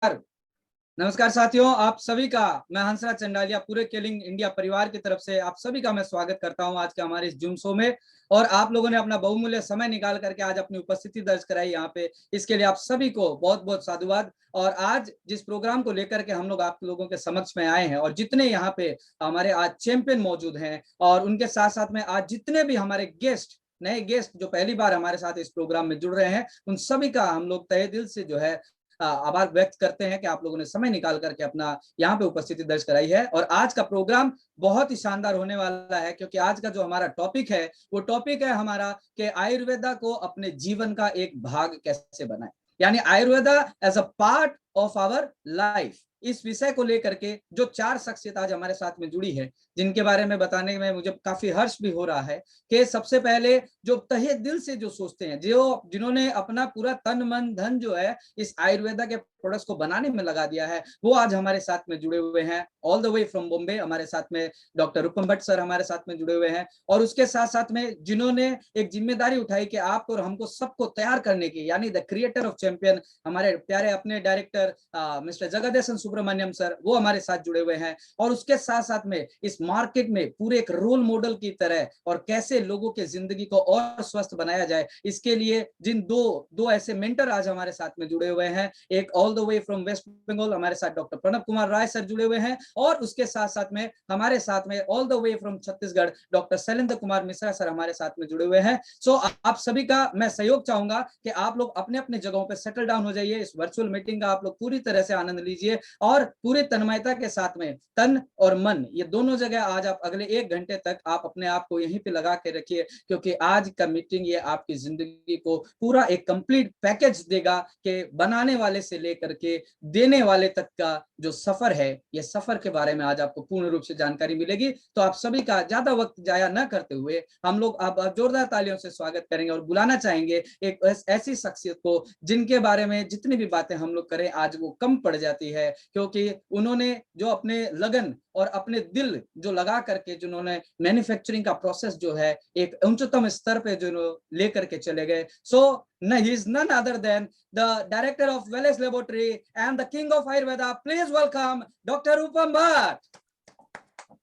नमस्कार साथियों, आप सभी का मैं हंसराज चंडालिया पूरे केलिंग इंडिया परिवार की तरफ से आप सभी का मैं स्वागत करता हूं आज के हमारे इस जूम शो में। और आप लोगों ने अपना बहुमूल्य समय निकाल करके आज अपनी उपस्थिति दर्ज कराई यहाँ पे, इसके लिए आप सभी को बहुत बहुत साधुवाद। और आज जिस प्रोग्राम को लेकर के हम लोग आप लोगों के समक्ष में आए हैं और जितने यहाँ पे हमारे आज चैंपियन मौजूद हैं और उनके साथ साथ में आज जितने भी हमारे गेस्ट नए गेस्ट जो पहली बार हमारे साथ इस प्रोग्राम में जुड़ रहे हैं, उन सभी का हम लोग तहे दिल से जो है आभार व्यक्त करते हैं कि आप लोगों ने समय निकाल करके अपना यहाँ पे उपस्थिति दर्ज कराई है। और आज का प्रोग्राम बहुत ही शानदार होने वाला है, क्योंकि आज का जो हमारा टॉपिक है वो टॉपिक है हमारा कि आयुर्वेदा को अपने जीवन का एक भाग कैसे बनाए, यानी Ayurveda as a part of our life. इस विषय को लेकर के जो चार शख्सियत आज हमारे साथ में जुड़ी है, जिनके बारे में बताने में मुझे काफी हर्ष भी हो रहा है कि सबसे पहले जो तहे दिल से जो सोचते हैं, जो जिन्होंने अपना पूरा तन मन धन जो है इस आयुर्वेदा के प्रोडक्ट्स को बनाने में लगा दिया है, वो आज हमारे साथ में जुड़े हुए हैं। All the way from Bombay हमारे साथ में डॉक्टर रूपम भट्ट सर हमारे साथ में जुड़े हुए हैं। और उसके साथ साथ में जिन्होंने एक जिम्मेदारी उठाई कि आपको और हमको सबको तैयार करने की, यानी द क्रिएटर ऑफ चैंपियन, हमारे प्यारे अपने director mister Jagadeesan Subramaniam sir, वो हमारे साथ जुड़े हुए हैं। और उसके साथ साथ में इस मार्केट में पूरे एक रोल मॉडल की तरह और कैसे लोगों के जिंदगी को और स्वस्थ बनाया जाए, इसके लिए जिन दो ऐसे मेंटर आज हमारे साथ में जुड़े हुए हैं, एक all the way from West Bengal हमारे साथ डॉक्टर प्रणब कुमार राय सर जुड़े हुए हैं, और उसके साथ साथ में हमारे साथ में all the way from Chhattisgarh doctor Shailendra Kumar Mishra sir हमारे साथ में जुड़े हुए हैं। सो आप सभी का मैं सहयोग चाहूंगा कि आप लोग अपने अपने जगहों पर सेटल डाउन हो जाइए। इस वर्चुअल मीटिंग का आप लोग पूरी तरह से आनंद लीजिए और पूरी तन्मयता के साथ में तन और मन ये दोनों जगह आज आप अगले 1 घंटे तक आप अपने आप को यहीं पे लगा के रखिए, क्योंकि आज का मीटिंग ये आपकी जिंदगी को पूरा एक कंप्लीट पैकेज देगा कि बनाने वाले से लेकर के देने वाले तक का जो सफर है, ये सफर के बारे में आज आपको पूर्ण रूप से जानकारी मिलेगी। तो आप सभी का ज्यादा वक्त जाया न करते हुए हम लोग आप जोरदार तालियों से स्वागत करेंगे और बुलाना चाहेंगे एक ऐसी शख्सियत को जिनके बारे में जितनी भी बातें हम लोग करें आज वो कम पड़ जाती है, क्योंकि उन्होंने जो अपने लगन और अपने दिल जो लगा करके जिन्होंने मैन्युफैक्चरिंग का प्रोसेस जो है एक उच्चतम स्तर पे जो लेकर के चले गए। सो he is none other than the director of Wellness Laboratory and the king of Ayurveda. Please welcome Dr. Rupam Bhatt.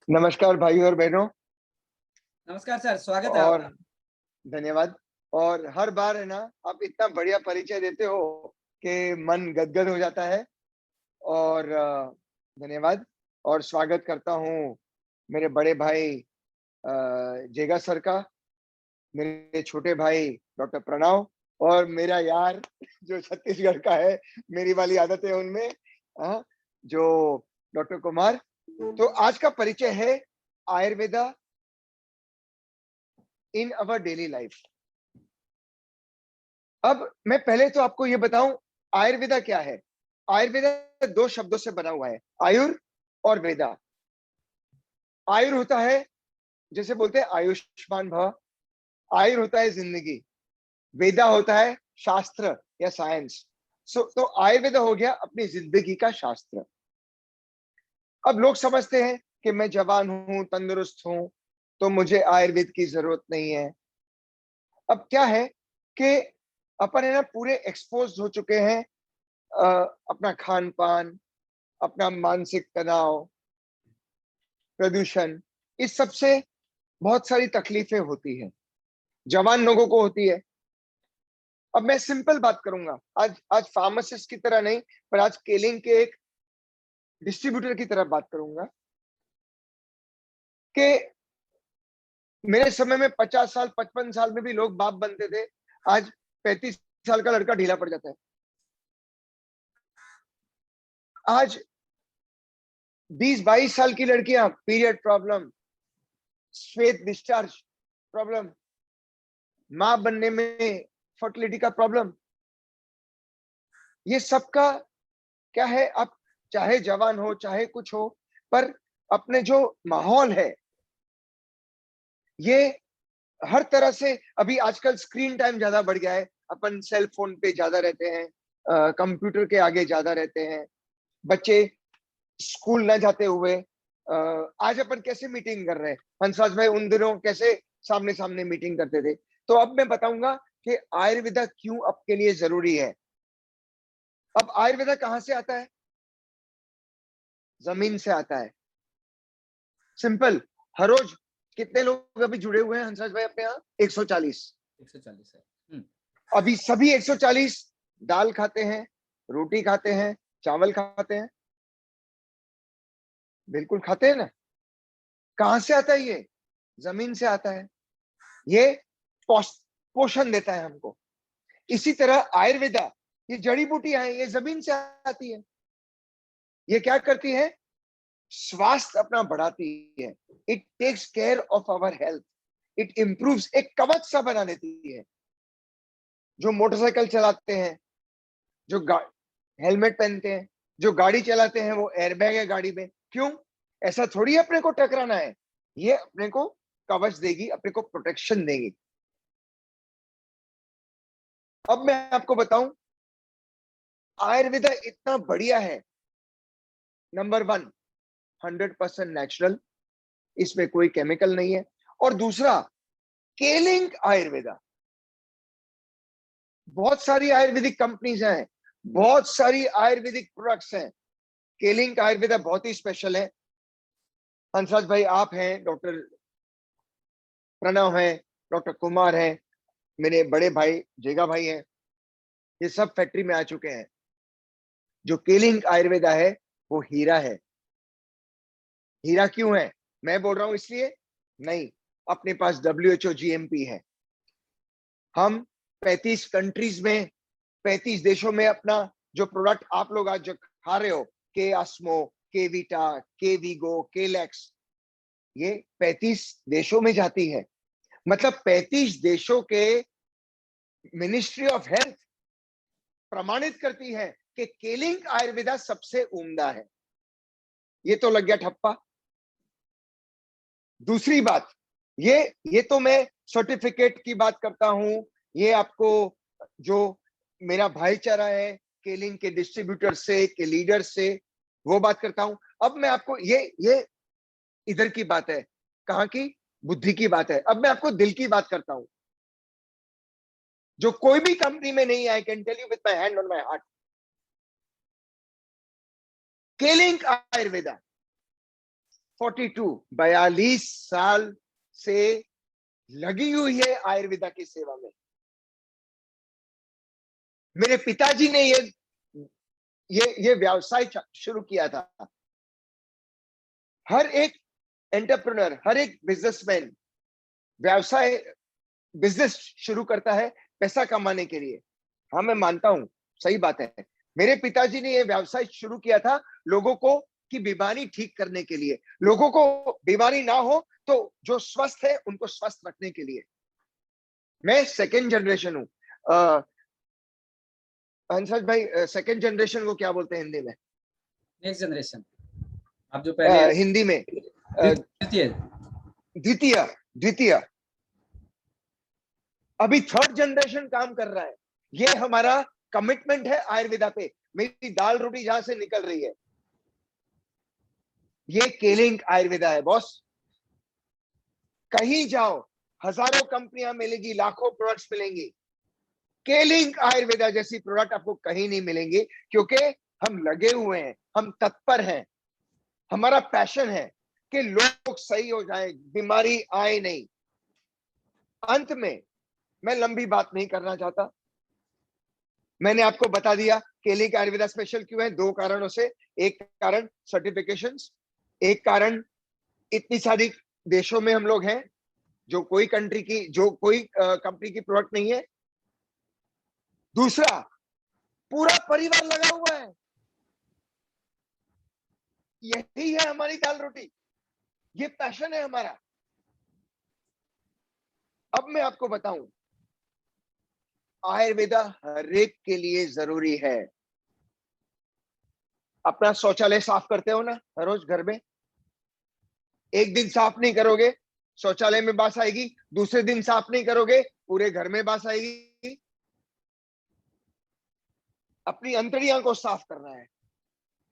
नमस्कार भाई और बहनों। नमस्कार सर, स्वागत है और आपका। धन्यवाद। और हर बार है ना, आप इतना बढ़िया परिचय देते हो कि मन गदगद हो जाता है। और धन्यवाद और स्वागत करता हूँ मेरे बड़े भाई जेगा सर का, मेरे छोटे भाई डॉक्टर प्रणव और मेरा यार जो छत्तीसगढ़ का है, मेरी वाली आदत है उनमें, जो डॉक्टर कुमार। तो आज का परिचय है आयुर्वेदा इन अवर डेली लाइफ। अब मैं पहले तो आपको ये बताऊं आयुर्वेदा क्या है। आयुर्वेदा 2 शब्दों से बना हुआ है, आयुर और वेदा। आयुर होता है, जैसे बोलते हैं आयुष्मान भव, आयुर होता है जिंदगी, वेदा होता है शास्त्र या साइंस। तो आयुर्वेदा हो गया अपनी जिंदगी का शास्त्र। अब लोग समझते हैं कि मैं जवान हूं, तंदुरुस्त हूं, तो मुझे आयुर्वेद की जरूरत नहीं है। अब क्या है कि अपन है ना पूरे एक्सपोज हो चुके हैं, अपना खान पान, अपना मानसिक तनाव, प्रदूषण, इस सब से बहुत सारी तकलीफें होती हैं, जवान लोगों को होती है। अब मैं सिंपल बात करूंगा, आज फार्मासिस्ट की तरह नहीं, पर आज केलिंग के एक डिस्ट्रीब्यूटर की तरह बात करूंगा कि मेरे समय में 50 साल 55 साल में भी लोग बाप बनते थे, आज 35 साल का लड़का ढीला पड़ जाता है। आज 20-22 साल की लड़कियां पीरियड प्रॉब्लम, श्वेत डिस्चार्ज प्रॉब्लम, मां बनने में फर्टिलिटी का प्रॉब्लम, ये सबका क्या है। आप चाहे जवान हो चाहे कुछ हो, पर अपने जो माहौल है ये हर तरह से, अभी आजकल स्क्रीन टाइम ज्यादा बढ़ गया है, अपन सेल फोन पे ज्यादा रहते हैं, कंप्यूटर के आगे ज्यादा रहते हैं। बच्चे स्कूल ना जाते हुए आज अपन कैसे मीटिंग कर रहे हैं, हंसराज भाई उन दिनों कैसे सामने सामने मीटिंग करते थे। तो अब मैं बताऊंगा कि आयुर्वेदा क्यों आपके लिए जरूरी है। अब आयुर्वेदा कहां से आता है? जमीन से आता है। सिंपल। हर रोज कितने लोग अभी जुड़े हुए हैं हंसराज भाई अपने यहाँ? 140। 140 है। अभी सभी 140 दाल खाते हैं, रोटी खाते हैं, चावल खाते हैं? बिल्कुल खाते हैं ना। कहां से आता है ये? जमीन से आता है। ये पोषण देता है हमको। इसी तरह आयुर्वेदा, ये जड़ी बूटियां हैं, ये जमीन से आती है। ये क्या करती है? स्वास्थ्य अपना बढ़ाती है। It takes care of our health, it improves, एक कवच सा बना देती है। जो मोटरसाइकिल चलाते हैं, जो हेलमेट पहनते हैं, जो गाड़ी चलाते हैं, वो एयरबैग है गाड़ी में। क्यों? ऐसा थोड़ी अपने को टकराना है, ये अपने को कवच देगी, अपने को प्रोटेक्शन देगी। अब मैं आपको बताऊं, आयुर्वेदा इतना बढ़िया है। नंबर 1, 100% नेचुरल, इसमें कोई केमिकल नहीं है। और दूसरा, केलिंग आयुर्वेदा। बहुत सारी आयुर्वेदिक कंपनीज हैं, बहुत सारी आयुर्वेदिक प्रोडक्ट्स हैं। केलिंग आयुर्वेदा बहुत ही स्पेशल है। हंसराज भाई आप हैं, डॉक्टर प्रणव है, डॉक्टर कुमार है, मेरे बड़े भाई जेगा भाई हैं, ये सब फैक्ट्री में आ चुके हैं। जो केलिंग आयुर्वेदा है वो हीरा है। हीरा क्यों है? मैं बोल रहा हूं इसलिए नहीं, अपने पास WHO GMP है। हम 35 कंट्रीज में, 35 देशों में अपना जो प्रोडक्ट आप लोग आज जो खा रहे हो, के आस्मो, के वीटा, के वीगो, के लैक्स, ये 35 देशों में जाती है। मतलब 35 देशों के मिनिस्ट्री ऑफ हेल्थ प्रमाणित करती है कि केलिंग आयुर्वेदा सबसे उम्दा है। ये तो लग गया ठप्पा। दूसरी बात, ये तो मैं सर्टिफिकेट की बात करता हूं, ये आपको जो मेरा भाईचारा है केलिंग के डिस्ट्रीब्यूटर से, के लीडर से, वो बात करता हूं। अब मैं आपको ये इधर की बात है, कहां की? बुद्धि की बात है। अब मैं आपको दिल की बात करता हूं, जो कोई भी कंपनी में नहीं है। I can tell you with my hand on my heart, Kelling Ayurveda 42 साल से लगी हुई है आयुर्वेदा की सेवा में। मेरे पिताजी ने ये व्यवसाय शुरू किया था। हर एक एंटरप्रेन्योर, हर एक बिजनेसमैन बिजनेस शुरू करता है पैसा कमाने के लिए। हाँ, मैं मानता हूं, सही बात है। मेरे पिताजी ने यह व्यवसाय शुरू किया था लोगों को की बीमारी ठीक करने के लिए, लोगों को बीमारी ना हो तो जो स्वस्थ है उनको स्वस्थ रखने के लिए। मैं सेकेंड जनरेशन हूं। हंसराज भाई, सेकेंड जनरेशन को क्या बोलते हैं हिंदी में? Next generation. आप जो पहले हिंदी में द्वितीय द्वितीय द्वितीय। अभी थर्ड जनरेशन काम कर रहा है। ये हमारा कमिटमेंट है आयुर्वेदा पे। मेरी दाल रोटी जहां से निकल रही है, ये केलिंग आयुर्वेदा है बॉस। कहीं जाओ, हजारों कंपनियां मिलेगी, लाखों प्रोडक्ट्स मिलेंगी, केलिंग आयुर्वेदा जैसी प्रोडक्ट आपको कहीं नहीं मिलेंगी। क्योंकि हम लगे हुए हैं, हम तत्पर हैं, हमारा पैशन है कि लोग सही हो जाएं, बीमारी आए नहीं। अंत में मैं लंबी बात नहीं करना चाहता, मैंने आपको बता दिया केलिंग आयुर्वेदा स्पेशल क्यों है। 2 कारणों से। एक कारण सर्टिफिकेशंस, एक कारण इतनी सारी देशों में हम लोग हैं, जो कोई कंपनी की प्रोडक्ट नहीं है। दूसरा, पूरा परिवार लगा हुआ है। यही है हमारी दाल रोटी, ये पैशन है हमारा। अब मैं आपको बताऊं, आयुर्वेदा हर एक के लिए जरूरी है। अपना शौचालय साफ करते हो ना हर रोज घर में? एक दिन साफ नहीं करोगे, शौचालय में बास आएगी। दूसरे दिन साफ नहीं करोगे, पूरे घर में बास आएगी। अपनी अंतड़ियां को साफ करना है।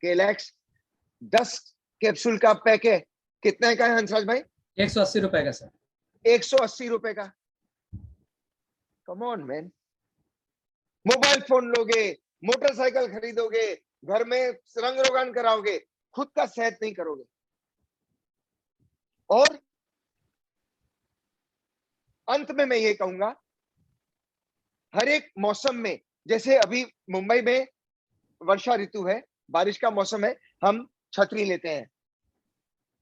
केलैक्स 10 कैप्सूल का पैक है, कितने का है हंसराज भाई? 180 रुपए का सर। 180 रुपए का। Come on man. Mobile phone लोगे, मोटरसाइकिल खरीदोगे, घर में रंग रोगान कराओगे, खुद का सेहत नहीं करोगे। और अंत में मैं ये कहूंगा, हर एक मौसम में, जैसे अभी मुंबई में वर्षा ऋतु है, बारिश का मौसम है, हम छतरी लेते हैं,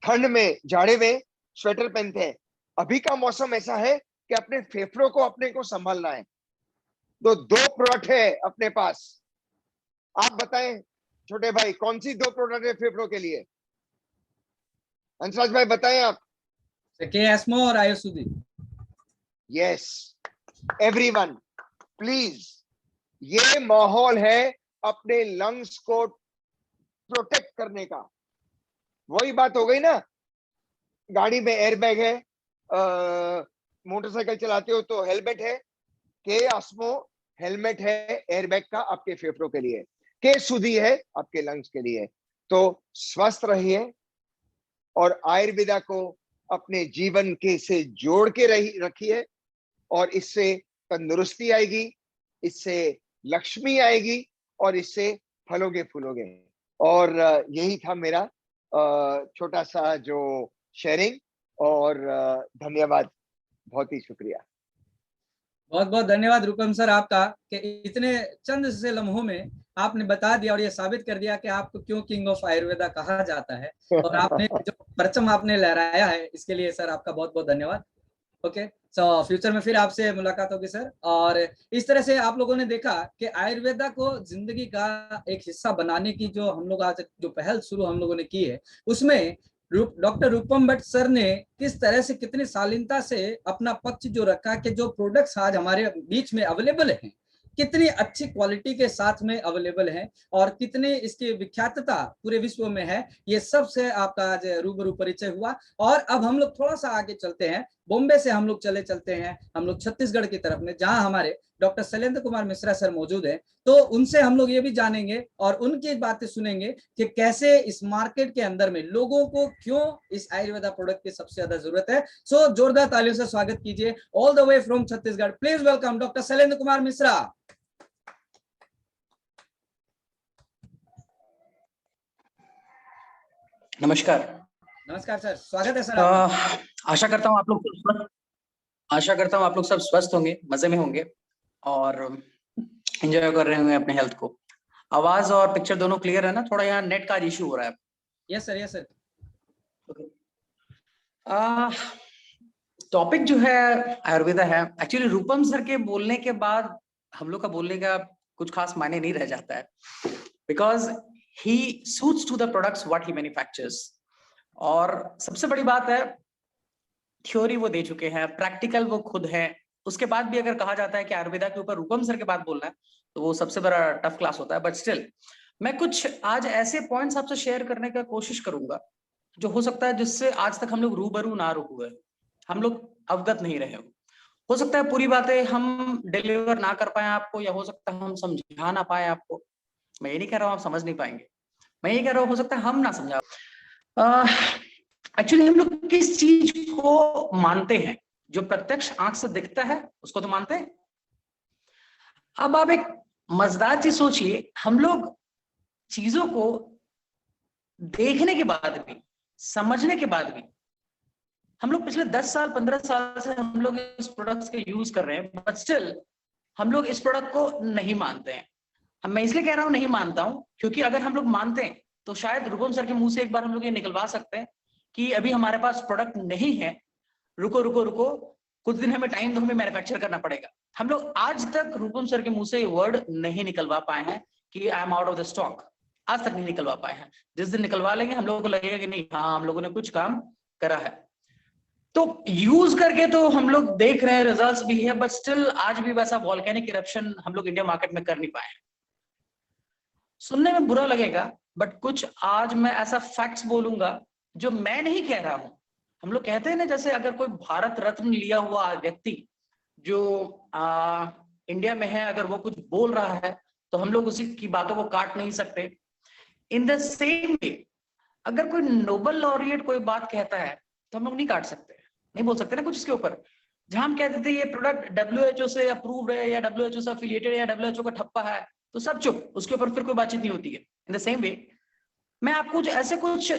ठंड में जाड़े में स्वेटर पहनते हैं। अभी का मौसम ऐसा है कि अपने फेफड़ों को अपने को संभालना है। तो दो प्रोडक्ट है अपने पास, आप बताएं छोटे भाई, कौन सी दो प्रोडक्ट है फेफड़ों के लिए? हंसराज भाई बताएं आप। केएसमो और आयुर्वेदी। यस, एवरीवन प्लीज, ये माहौल है अपने लंग्स को प्रोटेक्ट करने का। वही बात हो गई ना, गाड़ी में एयरबैग है, मोटरसाइकिल चलाते हो तो हेलमेट है। के आस्मो हेलमेट है एयरबैग का आपके फेफड़ों के लिए, के सुधी है आपके लंग्स के लिए। तो स्वस्थ रहिए और आयुर्वेदा को अपने जीवन के से जोड़ के रखिए, और इससे तंदुरुस्ती आएगी, इससे लक्ष्मी आएगी, और इससे फलोगे फूलोगे। और यही था मेरा छोटा सा जो शेयरिंग, और धन्यवाद, बहुत ही शुक्रिया। बहुत बहुत धन्यवाद रूपम सर आपका, कि इतने चंद से लम्हों में आपने बता दिया और ये साबित कर दिया कि आपको क्यों किंग ऑफ आयुर्वेदा कहा जाता है, और आपने जो परचम आपने लहराया है, इसके लिए सर आपका बहुत बहुत धन्यवाद। ओके, सो फ्यूचर में फिर आपसे मुलाकात होगी सर। और इस तरह से आप लोगों ने देखा कि आयुर्वेदा को जिंदगी का एक हिस्सा बनाने की जो हम लोग आज जो पहल शुरू हम लोगों ने की है, उसमें डॉक्टर रूपम भट्ट सर ने किस तरह से कितनी शालीनता से अपना पक्ष जो रखा कि जो प्रोडक्ट्स आज हमारे बीच में अवेलेबल हैं, कितनी अच्छी क्वालिटी के साथ में अवेलेबल है, और कितनी इसकी विख्यातता पूरे विश्व में है, ये सब से आपका आज रूबरू परिचय हुआ। और अब हम लोग थोड़ा सा आगे चलते हैं, बॉम्बे से हम लोग चलते हैं हम लोग छत्तीसगढ़ की तरफ में, जहां हमारे डॉक्टर शैलेंद्र कुमार मिश्रा सर मौजूद हैं। तो उनसे हम लोग ये भी जानेंगे और उनकी बातें सुनेंगे कि कैसे इस मार्केट के अंदर में लोगों को क्यों इस आयुर्वेदा प्रोडक्ट की सबसे ज्यादा जरूरत है। सो जोरदार तालियों से स्वागत कीजिए, all the way from Chhattisgarh, please welcome doctor Shailendra Kumar Mishra. नमस्कार। नमस्कार सर, स्वागत है सर आपका। आशा करता हूँ आप लोग सब स्वस्थ होंगे, मजे में होंगे और एंजॉय कर रहे होंगे अपने हेल्थ को। आवाज और पिक्चर दोनों क्लियर है ना? थोड़ा यहाँ नेट का इश्यू हो रहा है। Yes sir, yes sir. Topic जो है आयुर्वेदा है। एक्चुअली रूपम सर के बोलने के बाद हम लोग का बोलने का कुछ खास मायने नहीं रह जाता है, because he suits to the products what he manufactures. और सबसे बड़ी बात है, थ्योरी वो दे चुके हैं, प्रैक्टिकल वो खुद है। उसके बाद भी अगर कहा जाता है कि आयुर्वेदा के ऊपर रूपम सर के बात बोलना है, तो वो सबसे बड़ा टफ क्लास होता है। बट स्टिल मैं कुछ आज ऐसे पॉइंट्स आपसे शेयर करने का कोशिश करूंगा जो हो सकता है जिससे आज तक हम लोग रूबरू ना हुए, हम लोग अवगत नहीं रहे हो सकता है पूरी बातें हम डिलीवर ना कर पाए आपको, या हो सकता है हम समझा ना पाए आपको। मैं ये नहीं कह रहा हूं आप समझ नहीं पाएंगे, मैं ये कह रहा हूं हो सकता है हम ना समझा। एक्चुअली हम लोग किस चीज को मानते हैं? जो प्रत्यक्ष आंख से दिखता है उसको तो मानते हैं। अब आप एक मजेदार चीज सोचिए, हम लोग चीजों को देखने के बाद भी, समझने के बाद भी, हम लोग पिछले 10 साल 15 साल से हम लोग इस प्रोडक्ट्स के यूज कर रहे हैं, बट स्टिल हम लोग इस प्रोडक्ट को नहीं मानते हैं। मैं इसलिए कह रहा हूं नहीं मानता हूं, क्योंकि अगर हम लोग मानते हैं तो शायद रूपम सर के मुंह से एक बार हम लोग ये निकलवा सकते हैं कि अभी हमारे पास प्रोडक्ट नहीं है, रुको रुको रुको, कुछ दिन हमें टाइम दो, हमें मैन्युफैक्चर करना पड़ेगा। हम लोग आज तक रूपम सर के मुंह से ये वर्ड नहीं निकलवा पाए हैं कि I am out of the stock. आज तक नहीं निकलवा पाए हैं। जिस दिन निकलवा लेंगे हम लोगों को लगेगा कि नहीं, हाँ हम लोगों ने कुछ काम करा है। तो यूज करके तो हम लोग देख रहे हैं, रिजल्ट्स भी है, बट स्टिल आज भी वैसा वॉल्केनिक इरप्शन हम लोग इंडिया मार्केट में कर नहीं पाए। सुनने में बुरा लगेगा, बट कुछ आज मैं ऐसा फैक्ट्स बोलूंगा जो मैं नहीं कह रहा हूं। हम लोग कहते हैं ना, जैसे अगर कोई भारत रत्न लिया हुआ व्यक्ति जो इंडिया में है, अगर वो कुछ बोल रहा है तो हम लोग उसी की बातों को काट नहीं सकते। इन द सेम वे अगर कोई नोबेल लॉरिएट कोई बात कहता है तो हम लोग नहीं काट सकते, नहीं बोल सकते ना कुछ इसके ऊपर। जहां हम कहते थे ये प्रोडक्ट WHO से अप्रूव्ड है, या WHO से अफिलिएटेड है, या WHO का ठप्पा है, तो सब चुप, उसके ऊपर फिर कोई बातचीत नहीं होती है। इन द सेम वे मैं आपको ऐसे कुछ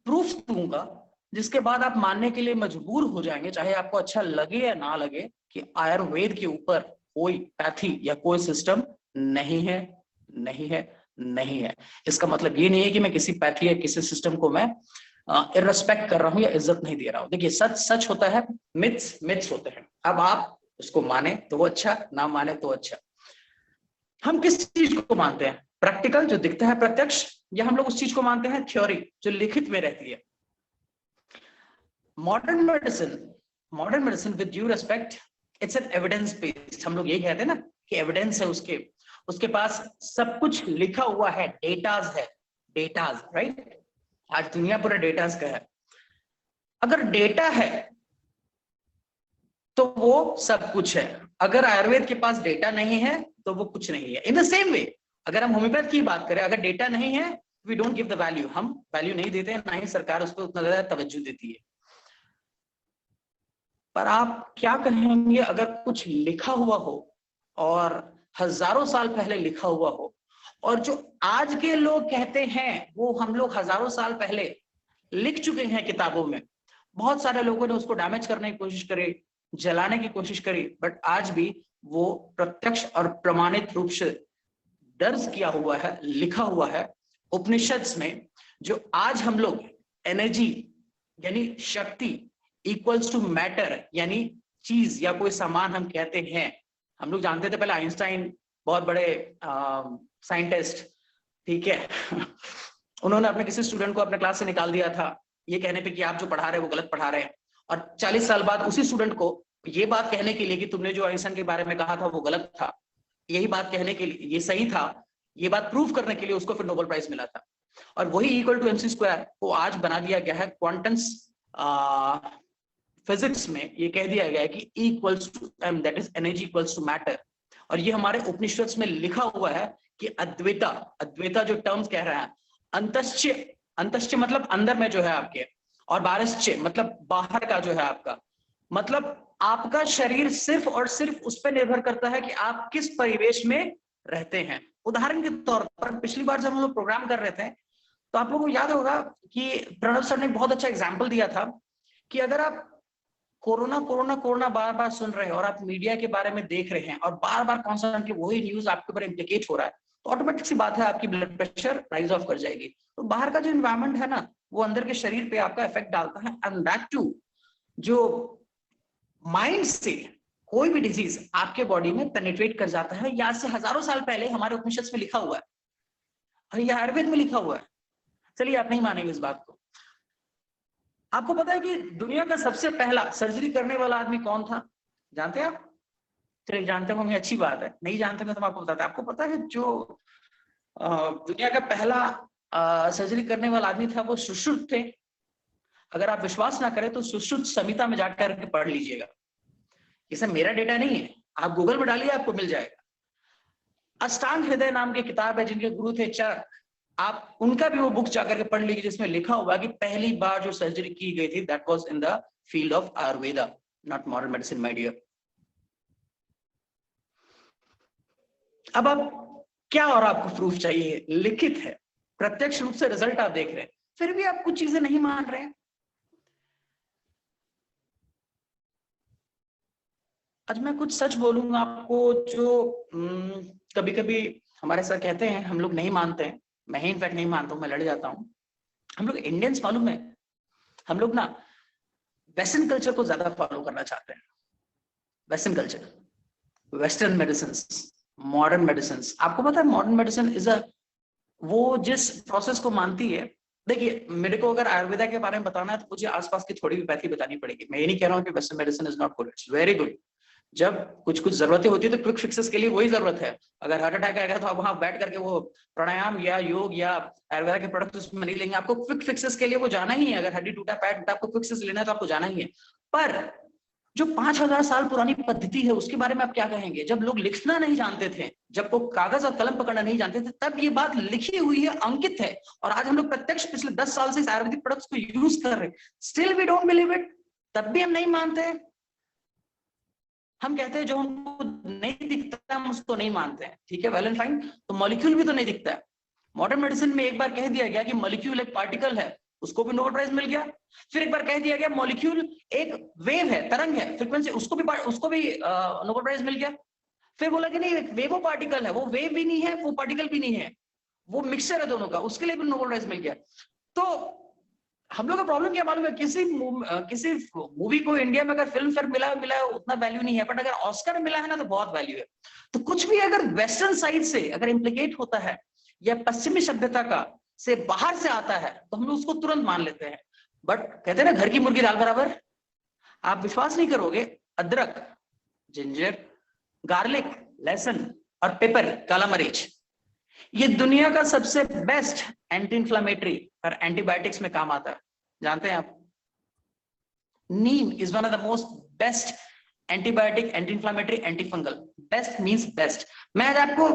प्रूफ दूंगा जिसके बाद आप मानने के लिए मजबूर हो जाएंगे, चाहे आपको अच्छा लगे या ना लगे, कि आयुर्वेद के ऊपर कोई पैथी या कोई सिस्टम नहीं है, नहीं है, नहीं है। इसका मतलब ये नहीं है कि मैं किसी पैथी या किसी सिस्टम को मैं इररिस्पेक्ट कर रहा हूं या इज्जत नहीं दे रहा हूं। देखिए सच सच होता है, मिथ्स मिथ्स होते हैं। अब आप उसको माने तो वो अच्छा, ना माने तो अच्छा। हम किस चीज को मानते हैं? प्रैक्टिकल जो दिखता है प्रत्यक्ष, या हम लोग उस चीज को मानते हैं थ्योरी जो लिखित में रहती है? Modern medicine with due respect, it's an evidence based. हम लोग यही कहते हैं ना कि एविडेंस है, उसके पास सब कुछ लिखा हुआ है, डेटाज है, डेटाज, राइट? आज दुनिया पूरा डेटाज का है। अगर डेटा है तो वो सब कुछ है। अगर आयुर्वेद के पास डेटा नहीं है तो वो कुछ नहीं है। इन द सेम वे अगर हम होम्योपैथ की बात करें, अगर डेटा नहीं है, we don't give the value, हम वैल्यू नहीं देते हैं, ना ही सरकार उस पर उतना ज्यादा तवज्जो देती है। पर आप क्या कहेंगे अगर कुछ लिखा हुआ हो और हजारों साल पहले लिखा हुआ हो, और जो आज के लोग कहते हैं वो हम लोग हजारों साल पहले लिख चुके हैं किताबों में। बहुत सारे लोगों ने उसको डैमेज करने की कोशिश करी, जलाने की कोशिश करी, बट आज भी वो प्रत्यक्ष और प्रमाणित रूप से दर्ज किया हुआ है, लिखा हुआ है उपनिषद्स में। जो आज हम लोग एनर्जी यानी शक्ति इक्वल्स टू मैटर यानी चीज या कोई सामान हम कहते हैं। हम लोग जानते थे पहले आइंस्टाइन बहुत बड़े साइंटिस्ट, ठीक है उन्होंने अपने किसी स्टूडेंट को अपने क्लास से निकाल दिया था ये कहने पे कि आप जो पढ़ा रहे हैं वो गलत पढ़ा रहे हैं, और 40 साल बाद उसी स्टूडेंट को ये बात कहने के लिए कि तुमने जो आइंस्टाइन के बारे में कहा था वो गलत था, यही बात कहने के लिए ये सही था, ये बात प्रूव करने के लिए उसको फिर नोबेल प्राइज मिला था। और वही इक्वल टू MC स्क्वायर को आज बना दिया गया है क्वांटम फिजिक्स में। ये कह दिया गया है कि E equals to M, that is energy equals to matter. और ये हमारे उपनिषद में लिखा हुआ है कि अद्वैता, अद्वैता जो टर्म्स कह रहा है, अंतश्च, अंतश्च मतलब अंदर में जो है आपके, और बाहरश्च मतलब बाहर का जो है आपका, मतलब आपका शरीर सिर्फ और सिर्फ उस पर निर्भर करता है कि आप किस परिवेश में रहते हैं। उदाहरण के तौर पर पिछली बार जब हम लोग प्रोग्राम कर रहे थे तो आप लोगों को याद होगा कि प्रणव सर ने बहुत अच्छा एग्जाम्पल दिया था कि अगर आप कोरोना कोरोना कोरोना बार बार सुन रहे हैं और आप मीडिया के बारे में देख रहे हैं और बार बार कॉन्स्टेंटली वही न्यूज आपके ऊपर इम्प्लीकेट हो रहा है, तो ऑटोमेटिक सी बात है आपकी ब्लड प्रेशर राइज ऑफ कर जाएगी। तो बाहर का जो एनवायरमेंट है ना वो अंदर के शरीर पे आपका इफेक्ट डालता है। एंड दैट टू जो माइंड से कोई भी डिजीज आपके बॉडी में पेनिट्रेट कर जाता है। आज से हजारों साल पहले हमारे उपनिषद में लिखा हुआ है और ये आयुर्वेद में लिखा हुआ है। चलिए आप नहीं मानेंगे इस बात को। आपको पता है कि दुनिया का सबसे पहला सर्जरी करने वाला आदमी कौन था? जानते हैं आप? चलिए जानते होंगे, अच्छी बात है। नहीं जानते हैं तो मैं आपको बताता हूं। आपको पता है जो दुनिया का पहला सर्जरी करने वाला आदमी था वो सुश्रुत थे। अगर आप विश्वास ना करें तो सुश्रुत संहिता में जाकर के पढ़ लीजिएगा। ये सब मेरा डेटा नहीं है, आप गूगल में डालिए आपको मिल जाएगा। अष्टांग हृदय नाम की किताब है जिनके गुरु थे चरक, आप उनका भी वो बुक जाकर के पढ़ लीजिए जिसमें लिखा हुआ कि पहली बार जो सर्जरी की गई थी that was in the field of Ayurveda, not modern medicine my dear. अब आप क्या और आपको प्रूफ चाहिए? लिखित है, प्रत्यक्ष रूप से रिजल्ट आप देख रहे हैं, फिर भी आप कुछ चीजें नहीं मान रहे हैं। आज मैं कुछ सच बोलूंगा आपको जो कभी कभी हमारे सर कहते हैं, हम लोग नहीं मानते हैं। मैं ही इनफैक्ट नहीं मानता हूं, मैं लड़ जाता हूं। हम लोग इंडियंस मालूम है, हम लोग ना वेस्टर्न कल्चर को ज्यादा फॉलो करना चाहते हैं। Western culture, western medicine, modern medicine. आपको पता है मॉडर्न मेडिसिन इज अ, वो जिस प्रोसेस को मानती है। देखिए मेरे को अगर आयुर्वेदा के बारे में बताना है तो मुझे आसपास की थोड़ी भी पैथी बतानी पड़ेगी। मैं ये नहीं कह रहा हूँ कि western medicine is not good, it's very good. जब कुछ कुछ जरूरतें होती है तो क्विक फिक्सेस के लिए वही जरूरत है। अगर हार्ट अटैक आएगा तो आप वहां बैठ करके वो प्राणायाम या योग या आयुर्वेदा के प्रोडक्ट उसमें नहीं लेंगे। आपको क्विक फिक्सेस के लिए वो जाना ही है। अगर हड्डी टूटा, पैर टूटा, आपको क्विक फिक्सेस लेना है तो आपको जाना ही है। पर जो 5000 साल पुरानी पद्धति है उसके बारे में आप क्या कहेंगे? जब लोग लिखना नहीं जानते थे, जब वो कागज और कलम पकड़ना नहीं जानते थे, तब ये बात लिखी हुई है, अंकित है। और आज हम लोग प्रत्यक्ष पिछले 10 साल से इस आयुर्वेदिक प्रोडक्ट्स को यूज कर रहे हैं। Still we don't believe it, तब भी हम नहीं मानते। हम कहते हैं जो हमको नहीं दिखता हम उसको नहीं मानते हैं, ठीक है, वेल एंड फाइन। तो मॉलिक्यूल भी तो नहीं दिखता है। मॉडर्न मेडिसिन में एक बार कह दिया गया कि मॉलिक्यूल एक पार्टिकल है, उसको भी नोबेल प्राइज मिल गया। फिर एक बार कह दिया गया मॉलिक्यूल एक वेव है, तरंग है, फ्रीक्वेंसी, उसको भी नोबेल प्राइज मिल गया। फिर बोला कि नहीं वेवो पार्टिकल है, वो वेव भी नहीं है वो पार्टिकल भी नहीं है, वो मिक्सचर है दोनों का, उसके लिए भी नोबेल प्राइज मिल गया। तो हम लोग का प्रॉब्लम क्या मालूम है, किसी मूवी को इंडिया में अगर फिल्म फेयर मिला है उतना वैल्यू नहीं है, बट अगर ऑस्कर मिला है ना तो बहुत वैल्यू है। तो कुछ भी अगर वेस्टर्न साइड से अगर इम्प्लीकेट होता है या पश्चिमी सभ्यता का से बाहर से आता है तो हम लोग उसको तुरंत मान लेते हैं। बट कहते हैं ना घर की मुर्गी दाल बराबर। आप विश्वास नहीं करोगे, अदरक, जिंजर, गार्लिक, लहसुन और पेपर, काला मरीच, ये दुनिया का सबसे बेस्ट एंटी इंफ्लेमेटरी और एंटीबायोटिक्स में काम आता है। जानते हैं आप? Neem is one of the most best antibiotic, anti inflammatory, anti fungal. Best means best. मैं आज आपको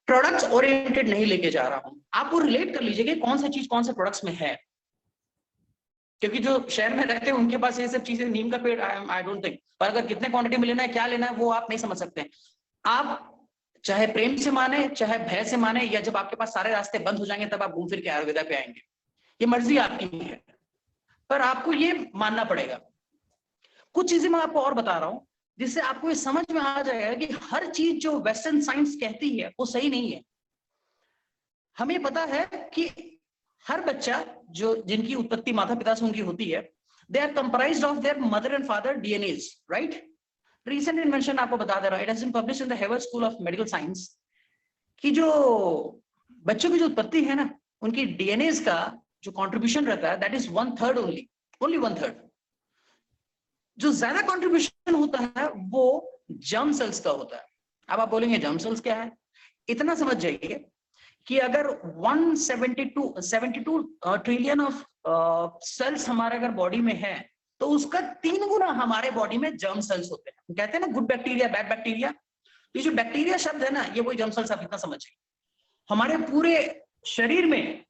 प्रोडक्ट्स ओरिएंटेड नहीं लेके जा रहा हूं, आपको रिलेट कर लीजिए कि कौन सा चीज कौन से प्रोडक्ट्स में है, क्योंकि जो शहर में रहते हैं उनके पास ये सब चीजें, नीम का पेड़ आई डोंट थिंक, पर अगर कितने क्वांटिटी में लेना है, क्या लेना है, वो आप नहीं समझ सकते। आप चाहे प्रेम से माने, चाहे भय से माने, या जब आपके पास सारे रास्ते बंद हो जाएंगे तब आप घूम फिर के आयुर्वेदा पे आएंगे, ये मर्जी आपकी है, पर आपको ये मानना पड़ेगा। कुछ चीजें मैं आपको और बता रहा हूं जिससे आपको ये समझ में आ जाएगा कि हर चीज जो वेस्टर्न साइंस कहती है वो सही नहीं है। हमें पता है कि हर बच्चा जो जिनकी उत्पत्ति माता पिता से उनकी होती है, they are comprised of their mother and father DNAs, right. Recent invention आपको बता दे रहा हूं, it has been published in the Harvard School of Medical Science, कि जो बच्चों की जो उत्पत्ति है ना, उनकी डीएनएज का जो कंट्रीब्यूशन रहता है दैट इज 1/3 ओनली 1/3। जो ज्यादा कंट्रीब्यूशन होता है वो जर्म सेल्स का होता है। अब आप बोलेंगे जर्म सेल्स क्या है? इतना समझ जाइए कि अगर 172 ट्रिलियन ऑफ सेल्स हमारे अगर बॉडी में है तो उसका 3 गुना हमारे बॉडी में जर्म सेल्स होते हैं। कहते हैं ना गुड बैक्टीरिया, बैड बैक्टीरिया, ये जो बैक्टीरिया शब्द है ना, ये वही जर्म सेल्स। आप इतना समझिए, हमारे पूरे शरीर में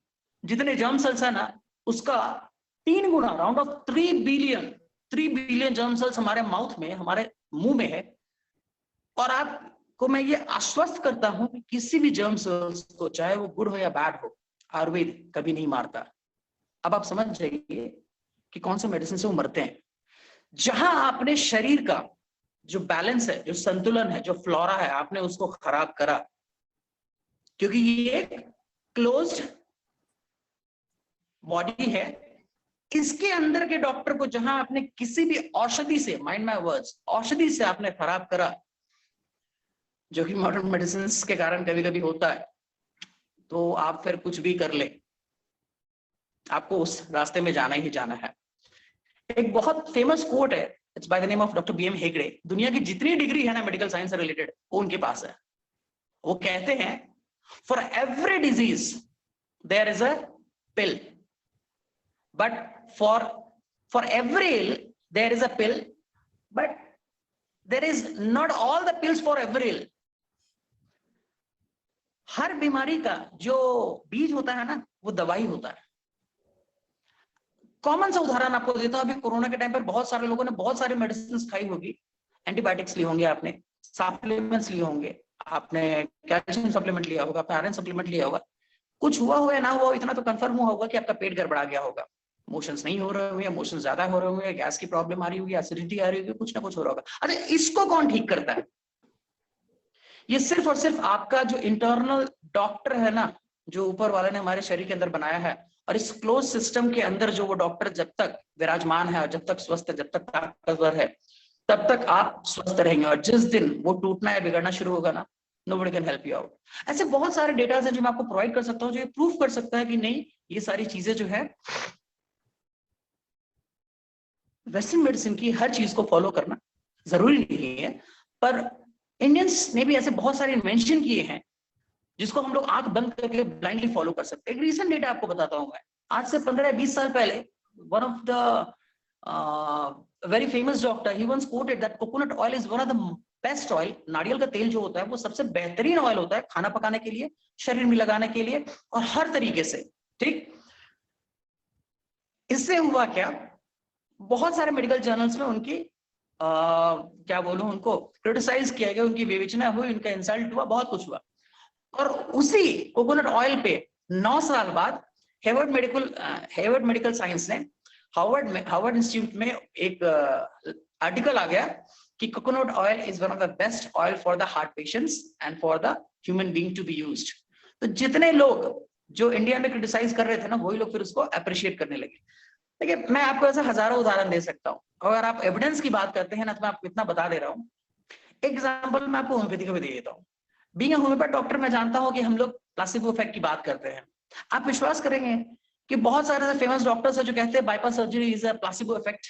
जितने जर्म सेल्स है ना, उसका 3 गुना, round off 3 billion germ cells हमारे माउथ में, हमारे मुंह में है। और आपको मैं ये आश्वस्त करता हूं कि किसी भी जर्म सेल्स को, चाहे वो गुड हो या बैड हो, आयुर्वेद कभी नहीं मारता। अब आप समझ जाइए कि कौन से मेडिसिन से वो मरते हैं। जहां आपने शरीर का जो बैलेंस है, जो संतुलन है, जो फ्लोरा है, आपने उसको खराब करा, क्योंकि ये एक क्लोज्ड बॉडी है, इसके अंदर के डॉक्टर को जहां आपने किसी भी औषधि से, माइंड माय वर्ड्स, औषधि से आपने खराब करा, जो कि मॉडर्न मेडिसिन के कारण कभी कभी होता है, तो आप फिर कुछ भी कर ले, आपको उस रास्ते में जाना ही जाना है। एक बहुत फेमस कोट है, it's by the name of doctor BM Hegde. दुनिया की जितनी डिग्री है ना मेडिकल साइंस से रिलेटेड, वो उनके पास है। वो कहते हैं for every disease there is a pill, but for every ill there is a pill, but there is not all the pills for every ill. हर बीमारी का जो बीज होता है ना, वो दवाई होता है। कॉमन सा उदाहरण आपको देता हूं, अभी कोरोना के टाइम पर बहुत सारे लोगों ने बहुत सारी मेडिसिन खाई होगी, एंटीबायोटिक्स ली होंगे, आपने सप्लीमेंट्स लिए होंगे, आपने कैल्शियम सप्लीमेंट लिया होगा, आपने आयरन सप्लीमेंट लिया होगा। कुछ हुआ हो या ना हुआ, इतना तो कंफर्म हुआ होगा कि आपका पेट गड़बड़ा गया होगा, मोशंस नहीं हो रहे होंगे, मोशंस ज्यादा हो रहे होंगे, गैस की प्रॉब्लम आ रही होगी, एसिडिटी आ रही होगी, कुछ ना कुछ हो रहा होगा। अरे इसको कौन ठीक करता है? ये सिर्फ और सिर्फ आपका जो इंटरनल डॉक्टर है ना, जो ऊपर वाले ने हमारे शरीर के अंदर बनाया है, और इस क्लोज सिस्टम के अंदर जो वो डॉक्टर जब तक विराजमान है और जब तक स्वस्थ है, जब तक ताकतवर है, तब तक आप स्वस्थ रहेंगे। और जिस दिन वो टूटना या बिगड़ना शुरू होगा ना, nobody can help you out। ऐसे बहुत सारे डेटा हैं जो मैं आपको प्रोवाइड कर सकता हूं, जो ये प्रूफ कर सकता है कि नहीं, ये सारी चीजें जो है वेस्टर्न मेडिसिन की हर चीज को फॉलो करना जरूरी नहीं है। पर इंडियंस ने भी ऐसे बहुत सारे इन्वेंशन किए हैं जिसको हम लोग आंख बंद करके ब्लाइंडली फॉलो कर सकते हैं। एक रीसेंट डेटा आपको बताता हूं मैं, आज से 15-20 साल पहले one of the very famous doctor, he once quoted that coconut oil is one of the best oil. नारियल का तेल जो होता है वो सबसे बेहतरीन ऑयल होता है खाना पकाने के लिए, शरीर में लगाने के लिए, और हर तरीके से। ठीक, इससे हुआ क्या, बहुत सारे मेडिकल जर्नल्स में उनकी क्या बोलूं, उनको क्रिटिसाइज किया गया, उनकी विवेचना हुई, उनका इंसल्ट हुआ, बहुत कुछ हुआ। और उसी कोकोनट ऑयल पे 9 साल बाद हार्वर्ड मेडिकल साइंस ने हार्वर्ड इंस्टीट्यूट में एक आर्टिकल आ गया कि coconut oil is one of the best oil for the heart patients and for the human being to be used. तो जितने लोग जो इंडिया में क्रिटिसाइज कर रहे थे ना, वही लोग फिर उसको अप्रिशिएट करने लगे। देखिए, मैं आपको ऐसे हजारों उदाहरण दे सकता हूँ। अगर आप एविडेंस की बात करते हैं ना, तो मैं आपको इतना बता दे रहा हूँ। एग्जाम्पल मैं आपको होम्योपैथी का भी दे देता हूँ। बीइंग अ होम्योपैथ डॉक्टर, मैं जानता हूँ कि हम लोग प्लासिबो इफेक्ट की बात करते हैं। आप विश्वास करेंगे कि बहुत सारे फेमस डॉक्टर्स हैं जो कहते हैं bypass surgery is a placebo effect.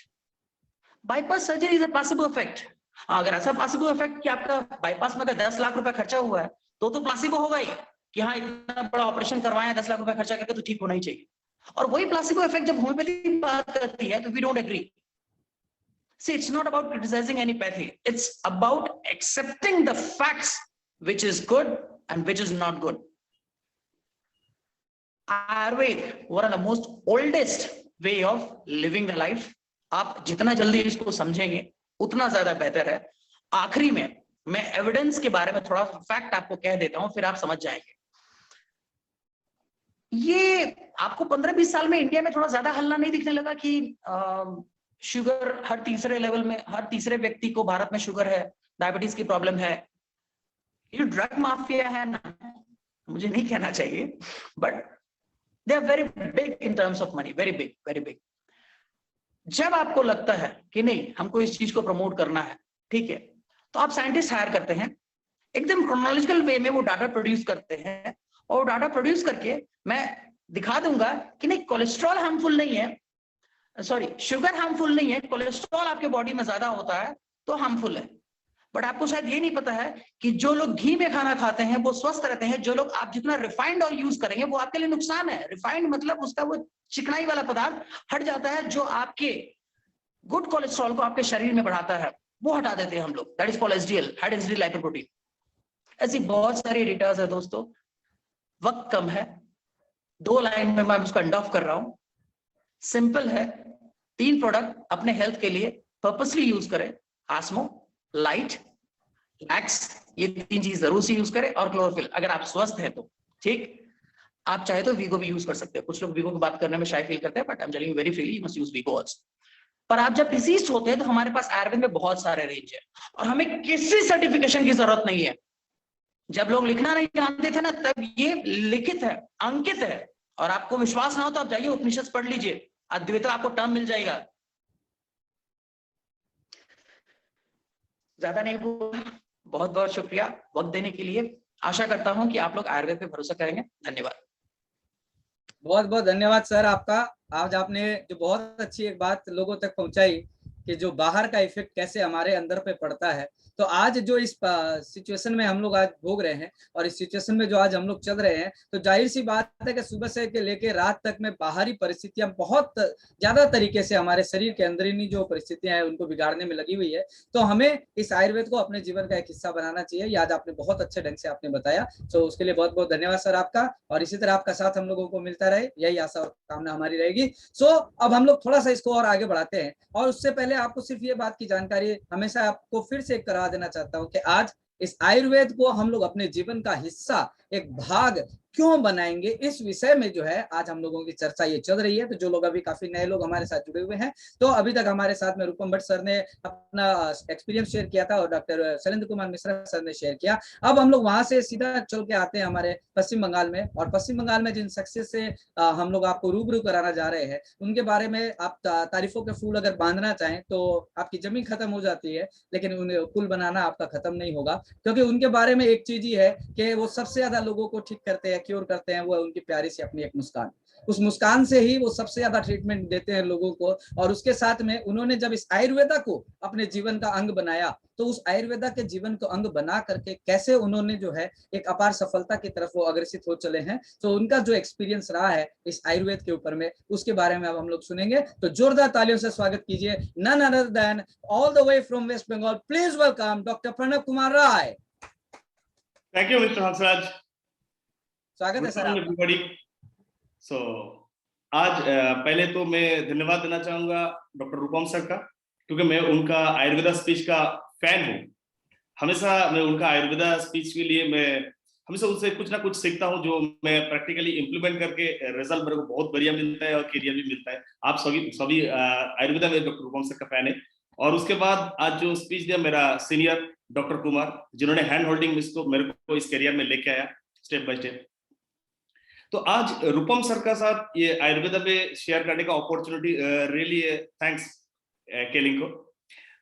Bypass surgery is a placebo effect. अगर ऐसा प्लासिबो इफेक्ट कि आपका बाईपास में अगर 10 लाख रुपए खर्चा हुआ है, तो प्लासिबो होगा ही कि हाँ, इतना बड़ा ऑपरेशन करवाया, 10 लाख रुपए खर्चा करके, तो ठीक होना ही चाहिए। और वही प्लासिबो इफेक्ट जब होम्योपैथी बात करती है, तो we don't agree. See, it's not about criticizing any pathy. It's about accepting the facts, which is good and which is not good. Ayurveda, one of the most oldest way of living the life. आप जितना जल्दी इसको समझेंगे, उतना ज्यादा बेहतर है। आखिरी में मैं एविडेंस के बारे में थोड़ा फैक्ट आपको कह देता हूं, फिर आप समझ जाएंगे। ये आपको 15-20 साल में इंडिया में थोड़ा ज्यादा हल्ला नहीं दिखने लगा कि शुगर हर तीसरे लेवल में, हर तीसरे व्यक्ति को भारत में शुगर है, डायबिटीज की प्रॉब्लम है। ये ड्रग माफिया है ना, मुझे नहीं कहना चाहिए, but they are very big in terms of money, very big, very big. जब आपको लगता है कि नहीं, हमको इस चीज को प्रमोट करना है, ठीक है, तो आप साइंटिस्ट हायर करते हैं, एकदम क्रोनोलॉजिकल वे में वो डाटा प्रोड्यूस करते हैं, और डाटा प्रोड्यूस करके मैं दिखा दूंगा कि नहीं, कोलेस्ट्रॉल हार्मफुल नहीं है, सॉरी, शुगर हार्मफुल नहीं है, कोलेस्ट्रॉल आपके बॉडी में ज्यादा होता है तो हार्मफुल है। बट आपको शायद ये नहीं पता है कि जो लोग घी में खाना खाते हैं वो स्वस्थ रहते हैं। जो लोग, आप जितना रिफाइंड ऑयल यूज करेंगे वो आपके लिए नुकसान है। रिफाइंड मतलब उसका वो चिकनाई वाला पदार्थ हट जाता है, जो आपके गुड कोलेस्ट्रॉल को आपके शरीर में बढ़ाता है, वो हटा देते हैं हम लोग। That is called HDL, high density lipoprotein. ऐसी बहुत सारी डेटास है दोस्तों। वक्त कम है, 2 लाइन में मैं उसको एंड ऑफ कर रहा हूं। सिंपल है, 3 प्रोडक्ट अपने हेल्थ के लिए पर्पसली यूज करें। आस्मो, लाइट, लैक्स, ये 3 चीज जरूर से यूज करें, और क्लोरोफिल। अगर आप स्वस्थ हैं तो ठीक। आप चाहे तो वीगो भी यूज कर सकते हैं। कुछ लोग वीगो की बात करने में शाय फील करते हैं, but I am telling you very freely, you must use Vigo also. पर आप जब डिसीज्ड होते हैं तो हमारे पास आयुर्वेद में बहुत सारे रेंज है, और हमें किसी सर्टिफिकेशन की जरूरत नहीं है। जब लोग लिखना नहीं जानते थे ना, तब ये लिखित है, अंकित है। और आपको विश्वास ना हो तो आप जाइए उपनिषद पढ़ लीजिए, अद्वैता आपको टर्म मिल जाएगा। ज्यादा नहीं बोला, बहुत बहुत शुक्रिया वक्त देने के लिए। आशा करता हूं कि आप लोग आयुर्वेद पे भरोसा करेंगे। धन्यवाद। बहुत बहुत धन्यवाद सर आपका। आज आपने जो बहुत अच्छी एक बात लोगों तक पहुंचाई कि जो बाहर का इफेक्ट कैसे हमारे अंदर पे पड़ता है। तो आज जो इस सिचुएशन में हम लोग आज भोग रहे हैं, और इस सिचुएशन में जो आज हम लोग चल रहे हैं, तो जाहिर सी बात है कि सुबह से लेके रात तक में बाहरी परिस्थितियां बहुत ज्यादा तरीके से हमारे शरीर के अंदरूनी जो परिस्थितियां हैं उनको बिगाड़ने में लगी हुई है। तो हमें इस आयुर्वेद को अपने जीवन का एक हिस्सा बनाना चाहिए। ये आज आपने बहुत अच्छे ढंग से आपने बताया, तो उसके लिए बहुत बहुत धन्यवाद सर आपका। और इसी तरह आपका साथ हम लोगों को मिलता रहे, यही आशा और कामना हमारी रहेगी। सो अब हम लोग थोड़ा सा इसको और आगे बढ़ाते हैं, और उससे पहले आपको सिर्फ ये बात की जानकारी हमेशा आपको फिर से करा देना चाहता हूं कि आज इस आयुर्वेद को हम लोग अपने जीवन का हिस्सा, एक भाग क्यों बनाएंगे, इस विषय में जो है आज हम लोगों की चर्चा ये चल रही है। तो जो लोग अभी काफी नए लोग हमारे साथ जुड़े हुए हैं, तो अभी तक हमारे साथ में रूपम भट्ट सर ने अपना एक्सपीरियंस शेयर किया था, और डॉक्टर शैलेंद्र कुमार मिश्रा सर ने शेयर किया। अब हम लोग वहां से सीधा चल के आते हैं हमारे पश्चिम बंगाल में, और पश्चिम बंगाल में जिन सक्सेस से हम लोग आपको रूबरू कराना जा रहे हैं, उनके बारे में आप तारीफों के फूल अगर बांधना चाहें तो आपकी जमीन खत्म हो जाती है, लेकिन उन्हें पुल बनाना आपका खत्म नहीं होगा। क्योंकि उनके बारे में एक चीज ही है कि वो सबसे ज्यादा लोगों को ठीक करते हैं, क्योर करते हैं, वो उनकी प्यारी सी अपनी एक मुस्कान। उस मुस्कान से ही वो सबसे ज्यादा ट्रीटमेंट देते हैं लोगों को। और उसके साथ में उन्होंने जब इस आयुर्वेदा को अपने जीवन का अंग बनाया, तो उस आयुर्वेदा के जीवन को अंग बना करके कैसे उन्होंने जो है एक अपार सफलता की तरफ वो अग्रसित हो चले हैं। तो उनका जो एक्सपीरियंस रहा है इस आयुर्वेद के ऊपर में, उसके बारे में अब हम लोग सुनेंगे। तो जोरदार तालियों से स्वागत कीजिए, none other than all the way from West Bengal, please welcome doctor Pranav Kumar Rai. Thank you mister Hansraj. स्वागत है सर आपका। सो आज पहले तो मैं धन्यवाद देना चाहूंगा डॉक्टर रूपम सर का, क्योंकि मैं उनका आयुर्वेदा स्पीच का फैन हूँ। हमेशा मैं उनका आयुर्वेदा स्पीच के लिए मैं हमेशा उनसे कुछ ना कुछ सीखता हूँ, जो मैं प्रैक्टिकली इंप्लीमेंट करके रिजल्ट मेरे को बहुत बढ़िया मिलता है और करियर भी मिलता है। आप सभी आयुर्वेदा में डॉक्टर रूपम सर का फैन है। और उसके बाद आज जो स्पीच दिया मेरा सीनियर डॉक्टर कुमार, जिन्होंने हैंड होल्डिंग इसको मेरे को इस करियर में लेके आया स्टेप बाय स्टेप। तो आज रूपम सर का साथ ये आयुर्वेदा में शेयर करने का अपॉर्चुनिटी रियली थैंक्स केलिंग को।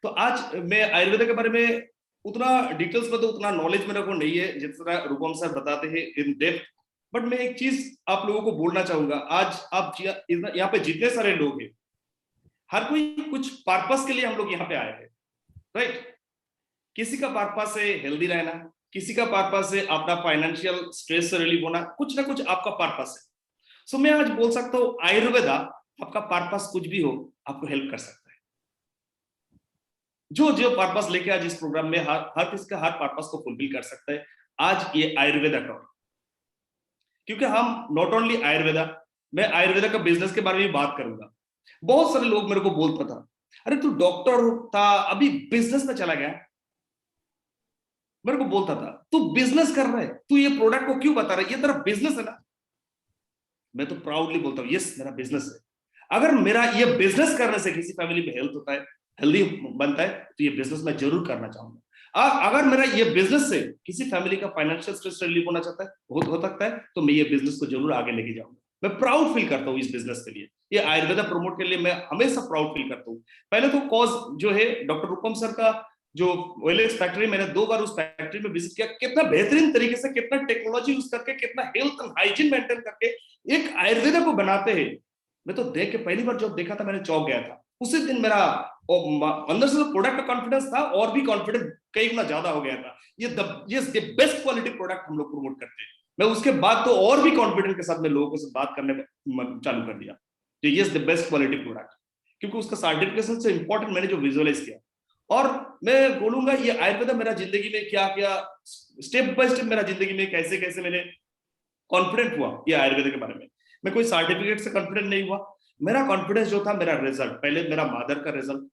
तो आज मैं आयुर्वेदा के बारे में उतना डिटेल्स में तो उतना नॉलेज मेरे को नहीं है जितना रूपम सर बताते हैं इन डेप्थ। बट मैं एक चीज आप लोगों को बोलना चाहूंगा, आज आप यहाँ पे जितने सारे लोग हैं, हर कोई कुछ पर्पस के लिए हम लोग यहाँ पे आए हैं, राइट? किसी का पर्पस है हेल्दी रहना, किसी का पर्पस है अपना फाइनेंशियल स्ट्रेस से रिलीव होना, कुछ ना कुछ आपका पर्पस है। सो मैं आज बोल सकता हूँ आयुर्वेदा आपका पर्पस कुछ भी हो आपको हेल्प कर सकता है। जो जो पर्पस लेके आज इस प्रोग्राम में हर किसी का हर पर्पस को फुलफिल कर सकता है आज ये आयुर्वेदा का। क्योंकि हम नॉट ओनली आयुर्वेदा, मैं आयुर्वेदा का बिजनेस के बारे में बात करूंगा। बहुत सारे लोग मेरे को बोलता था, अरे तू डॉक्टर था अभी बिजनेस में चला गया। मेरे को बोलता था तू बिजनेस कर रहा है, तू ये प्रोडक्ट को क्यों बता रहा है, ये तेरा बिजनेस है ना। मैं तो प्राउडली बोलता हूँ यस मेरा बिजनेस है। अगर मेरा ये बिजनेस करने से किसी फैमिली में हेल्थ होता है, हेल्दी बनता है, तो ये बिजनेस मैं जरूर करना चाहूंगा। अगर मेरा ये बिजनेस से किसी फैमिली का फाइनेंशियल स्ट्रेस रिलीफ होना चाहता है, हो सकता है, तो मैं ये बिजनेस को जरूर आगे लेके जाऊंगा। मैं प्राउड फील करता हूँ इस बिजनेस के लिए, ये आयुर्वेदा प्रमोट के लिए मैं हमेशा प्राउड फील करता हूँ। पहले तो कॉज जो है डॉक्टर रूपम सर का जो ओएलएक्स फैक्ट्री, मैंने 2 बार उस फैक्ट्री में विजिट किया। कितना बेहतरीन तरीके से, कितना टेक्नोलॉजी यूज करके, कितना हेल्थ एंड हाइजीन मेंटेन करके एक आयुर्वेदा को बनाते हैं। मैं तो देख के पहली बार जब देखा था मैंने चौंक गया था। उसी दिन मेरा अंदर से प्रोडक्ट का कॉन्फिडेंस था और भी कॉन्फिडेंस कई गुना ज्यादा हो गया था। ये बेस्ट क्वालिटी प्रोडक्ट हम लोग प्रमोट करते हैं। मैं उसके बाद तो और भी कॉन्फिडेंस के साथ में लोगों से बात करने चालू कर दिया, yes the best quality product, क्योंकि उसका सर्टिफिकेशन से इंपॉर्टेंट मैंने जो विजुअलाइज किया। और मैं बोलूंगा ये आयुर्वेदा मेरा जिंदगी में क्या क्या स्टेप बाय स्टेप मेरा जिंदगी में कैसे कैसे मैंने कॉन्फिडेंट हुआ ये आयुर्वेदा के बारे में। मैं कोई सर्टिफिकेट से कॉन्फिडेंट नहीं हुआ। मेरा कॉन्फिडेंस जो था मेरा रिजल्ट, पहले मेरा मदर का रिजल्ट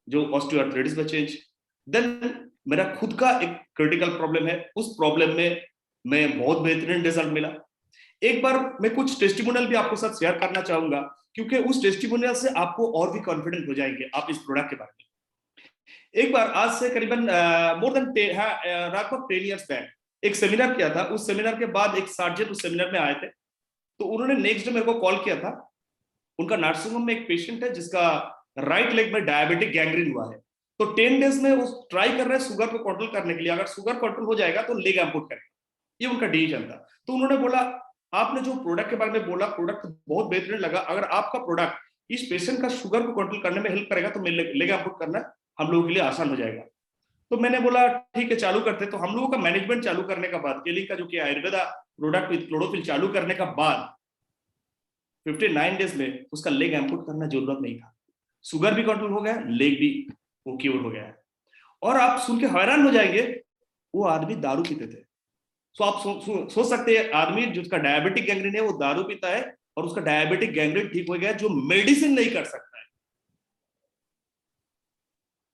जो ऑस्टियोआर्थराइटिस में चेंज, देन मेरा खुद का एक क्रिटिकल प्रॉब्लम है, उस प्रॉब्लम में मैं बहुत बेहतरीन रिजल्ट मिला। एक बार मैं कुछ टेस्टिमोनियल भी आपको साथ शेयर करना चाहूंगा, क्योंकि उस टेस्टिमोनियल से आपको और भी कॉन्फिडेंट हो जाएंगे आप इस प्रोडक्ट के बारे में। एक बार आज से करीबन मोर देन लगभग 10 इयर्स बैक एक सेमिनार किया था। उस सेमिनार के बाद एक सर्जन उस सेमिनार में आए थे, तो उन्होंने नेक्स्ट डे मेरे को कॉल किया था। उनका नर्सिंग होम में एक पेशेंट है जिसका राइट लेग में डायबिटिक गैंग्रीन हुआ है, तो 10 डेज में वो ट्राई कर रहे हैं शुगर को कंट्रोल करने के लिए। अगर शुगर कंट्रोल हो जाएगा तो लेग एम्पूट करेंगे, ये उनका डिसीजन था। तो उन्होंने बोला आपने जो प्रोडक्ट के बारे में बोला, प्रोडक्ट बहुत बेहतरीन लगा, अगर आपका प्रोडक्ट इस पेशेंट का शुगर को कंट्रोल करने में हेल्प करेगा तो लेग एम्पूट करना हम लोगों के लिए आसान हो जाएगा। तो मैंने बोला ठीक है चालू करते। तो हम लोगों का मैनेजमेंट चालू करने का बाद, केलिंग का जो कि आयुर्वेदा प्रोडक्ट विद क्लोरोफिल चालू करने का बाद 59 डेज में उसका लेग एम्पूट करना जरूरत नहीं था। शुगर भी कंट्रोल हो गया, लेग भी वो क्योर हो गया। और आप सुन के हैरान हो जाएंगे, वो आदमी दारू पीते थे। सो आप सोच सकते हैं आदमी जिसका डायबिटिक गैंग्रीन है वो दारू पीता है और उसका डायबिटिक गैंग्रीन ठीक हो गया, जो मेडिसिन नहीं कर सकता है।